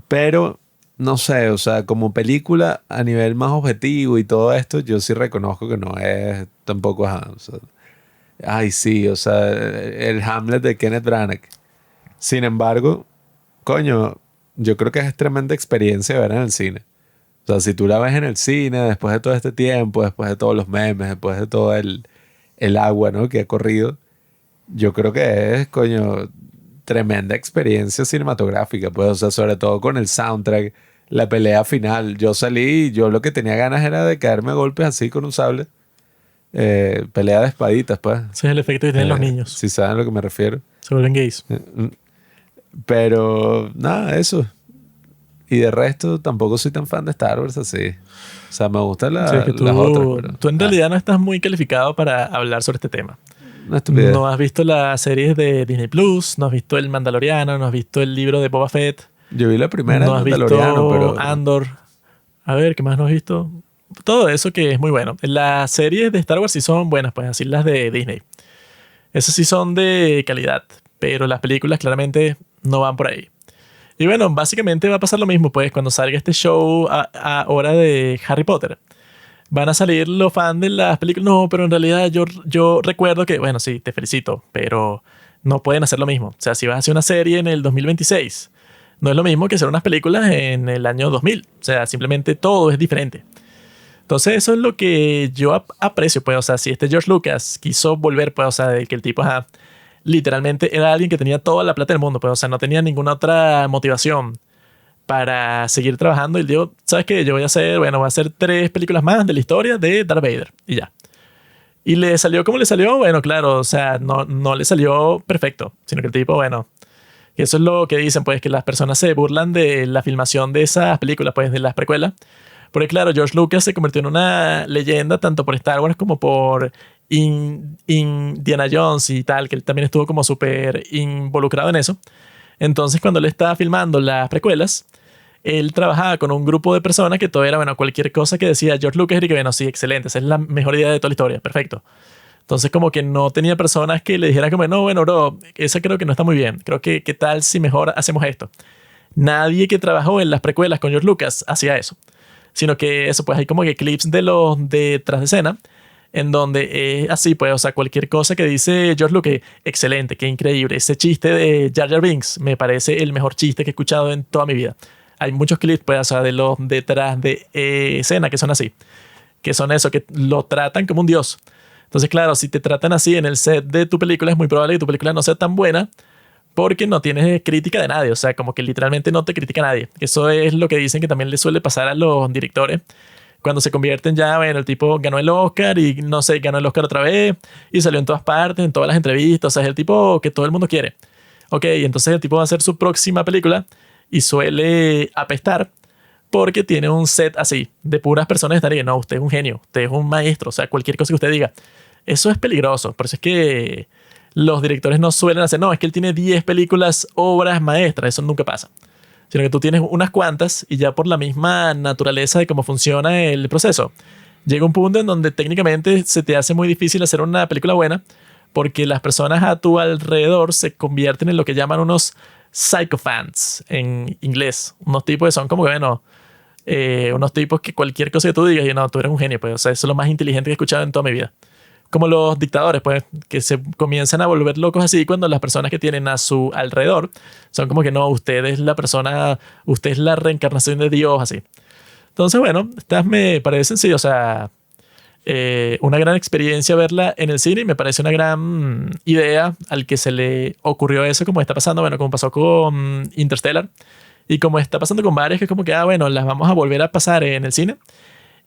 Pero, no sé, o sea, como película a nivel más objetivo y todo esto, yo sí reconozco que no es tampoco... o sea, ay, sí, o sea, el Hamlet de Kenneth Branagh. Sin embargo, coño, yo creo que es tremenda experiencia ver en el cine. O sea, si tú la ves en el cine, después de todo este tiempo, después de todos los memes, después de todo el agua, ¿no?, que ha corrido, yo creo que es, coño, tremenda experiencia cinematográfica, pues, o sea, sobre todo con el soundtrack, la pelea final. Yo salí y yo lo que tenía ganas era de caerme a golpes así con un sable. Pelea de espaditas, pues. Ese es el efecto que tienen los niños. Si saben a lo que me refiero. Se vuelven gays. Pero, nada, eso. Y de resto, tampoco soy tan fan de Star Wars así. O sea, me gustan Sí, es que las otras. Pero, tú en realidad no estás muy calificado para hablar sobre este tema. una estupidez. No has visto las series de Disney Plus, no has visto El Mandaloriano, no has visto el libro de Boba Fett, Yo vi la primera no de has visto Mandaloriano, pero... Andor. A ver, ¿qué más no has visto? Todo eso que es muy bueno. Las series de Star Wars sí son buenas, pues así las de Disney. Esas sí son de calidad, pero las películas claramente no van por ahí. Y bueno, básicamente va a pasar lo mismo, pues cuando salga este show ahora de Harry Potter. Van a salir los fans de las películas. No, pero en realidad yo recuerdo que, bueno, sí, te felicito, pero no pueden hacer lo mismo. O sea, si vas a hacer una serie en el 2026, no es lo mismo que hacer unas películas en el año 2000. O sea, simplemente todo es diferente. Entonces eso es lo que yo aprecio, pues, o sea, si este George Lucas quiso volver, pues, o sea, de que el tipo, literalmente era alguien que tenía toda la plata del mundo, pues, o sea, no tenía ninguna otra motivación para seguir trabajando. Y él dijo, ¿sabes qué? Yo voy a hacer 3 películas más de la historia de Darth Vader, y ya. Y le salió como le salió, bueno, claro, o sea, no le salió perfecto, sino que el tipo, bueno, y eso es lo que dicen, pues, que las personas se burlan de la filmación de esas películas, pues, de las precuelas. Porque claro, George Lucas se convirtió en una leyenda tanto por Star Wars como por Indiana Jones y tal, que él también estuvo como súper involucrado en eso. Entonces, cuando él estaba filmando las precuelas, él trabajaba con un grupo de personas que todo era, bueno, cualquier cosa que decía George Lucas y que, bueno, sí, excelente, esa es la mejor idea de toda la historia, perfecto. Entonces, como que no tenía personas que le dijeran como, no, bueno, bro, esa creo que no está muy bien. Creo que, ¿qué tal si mejor hacemos esto? Nadie que trabajó en las precuelas con George Lucas hacía eso. Sino que eso, pues hay como que clips de los detrás de escena en donde es así, pues, o sea, cualquier cosa que dice George Lucas, excelente, qué increíble. Ese chiste de Jar Jar Binks me parece el mejor chiste que he escuchado en toda mi vida. Hay muchos clips, pues, o sea, de los detrás de escena que son así, que son eso, que lo tratan como un dios. Entonces, claro, si te tratan así en el set de tu película, es muy probable que tu película no sea tan buena porque no tienes crítica de nadie, o sea, como que literalmente no te critica nadie. Eso es lo que dicen que también le suele pasar a los directores cuando se convierten ya, bueno, el tipo ganó el Oscar y no sé, ganó el Oscar otra vez y salió en todas partes, en todas las entrevistas, o sea, es el tipo que todo el mundo quiere. Ok, entonces el tipo va a hacer su próxima película y suele apestar porque tiene un set así de puras personas que están ahí. No, usted es un genio, usted es un maestro, o sea, cualquier cosa que usted diga. Eso es peligroso, por eso es que los directores no suelen hacer, no, es que él tiene 10 películas, obras maestras, eso nunca pasa. Sino que tú tienes unas cuantas y ya por la misma naturaleza de cómo funciona el proceso, llega un punto en donde técnicamente se te hace muy difícil hacer una película buena porque las personas a tu alrededor se convierten en lo que llaman unos psychophants en inglés. Unos tipos que son como que, bueno, unos tipos que cualquier cosa que tú digas, y no, tú eres un genio, pues, o sea, eso es lo más inteligente que he escuchado en toda mi vida. Como los dictadores, pues, que se comienzan a volver locos así cuando las personas que tienen a su alrededor son como que no, usted es la persona, usted es la reencarnación de Dios, así. Entonces, bueno, estas me parecen, sí, o sea, una gran experiencia verla en el cine y me parece una gran idea al que se le ocurrió eso, como está pasando, bueno, como pasó con Interstellar y como está pasando con varias, que es como que, bueno, las vamos a volver a pasar en el cine.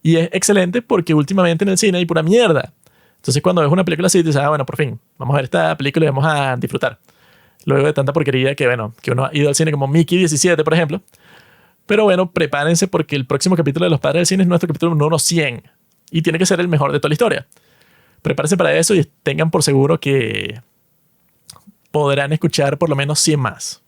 Y es excelente porque últimamente en el cine hay pura mierda. Entonces, cuando ves una película así, dices, bueno, por fin, vamos a ver esta película y vamos a disfrutar. Luego de tanta porquería que, bueno, que uno ha ido al cine como Mickey 17, por ejemplo. Pero bueno, prepárense porque el próximo capítulo de Los Padres del Cine es nuestro capítulo número 100. Y tiene que ser el mejor de toda la historia. Prepárense para eso y tengan por seguro que podrán escuchar por lo menos 100 más.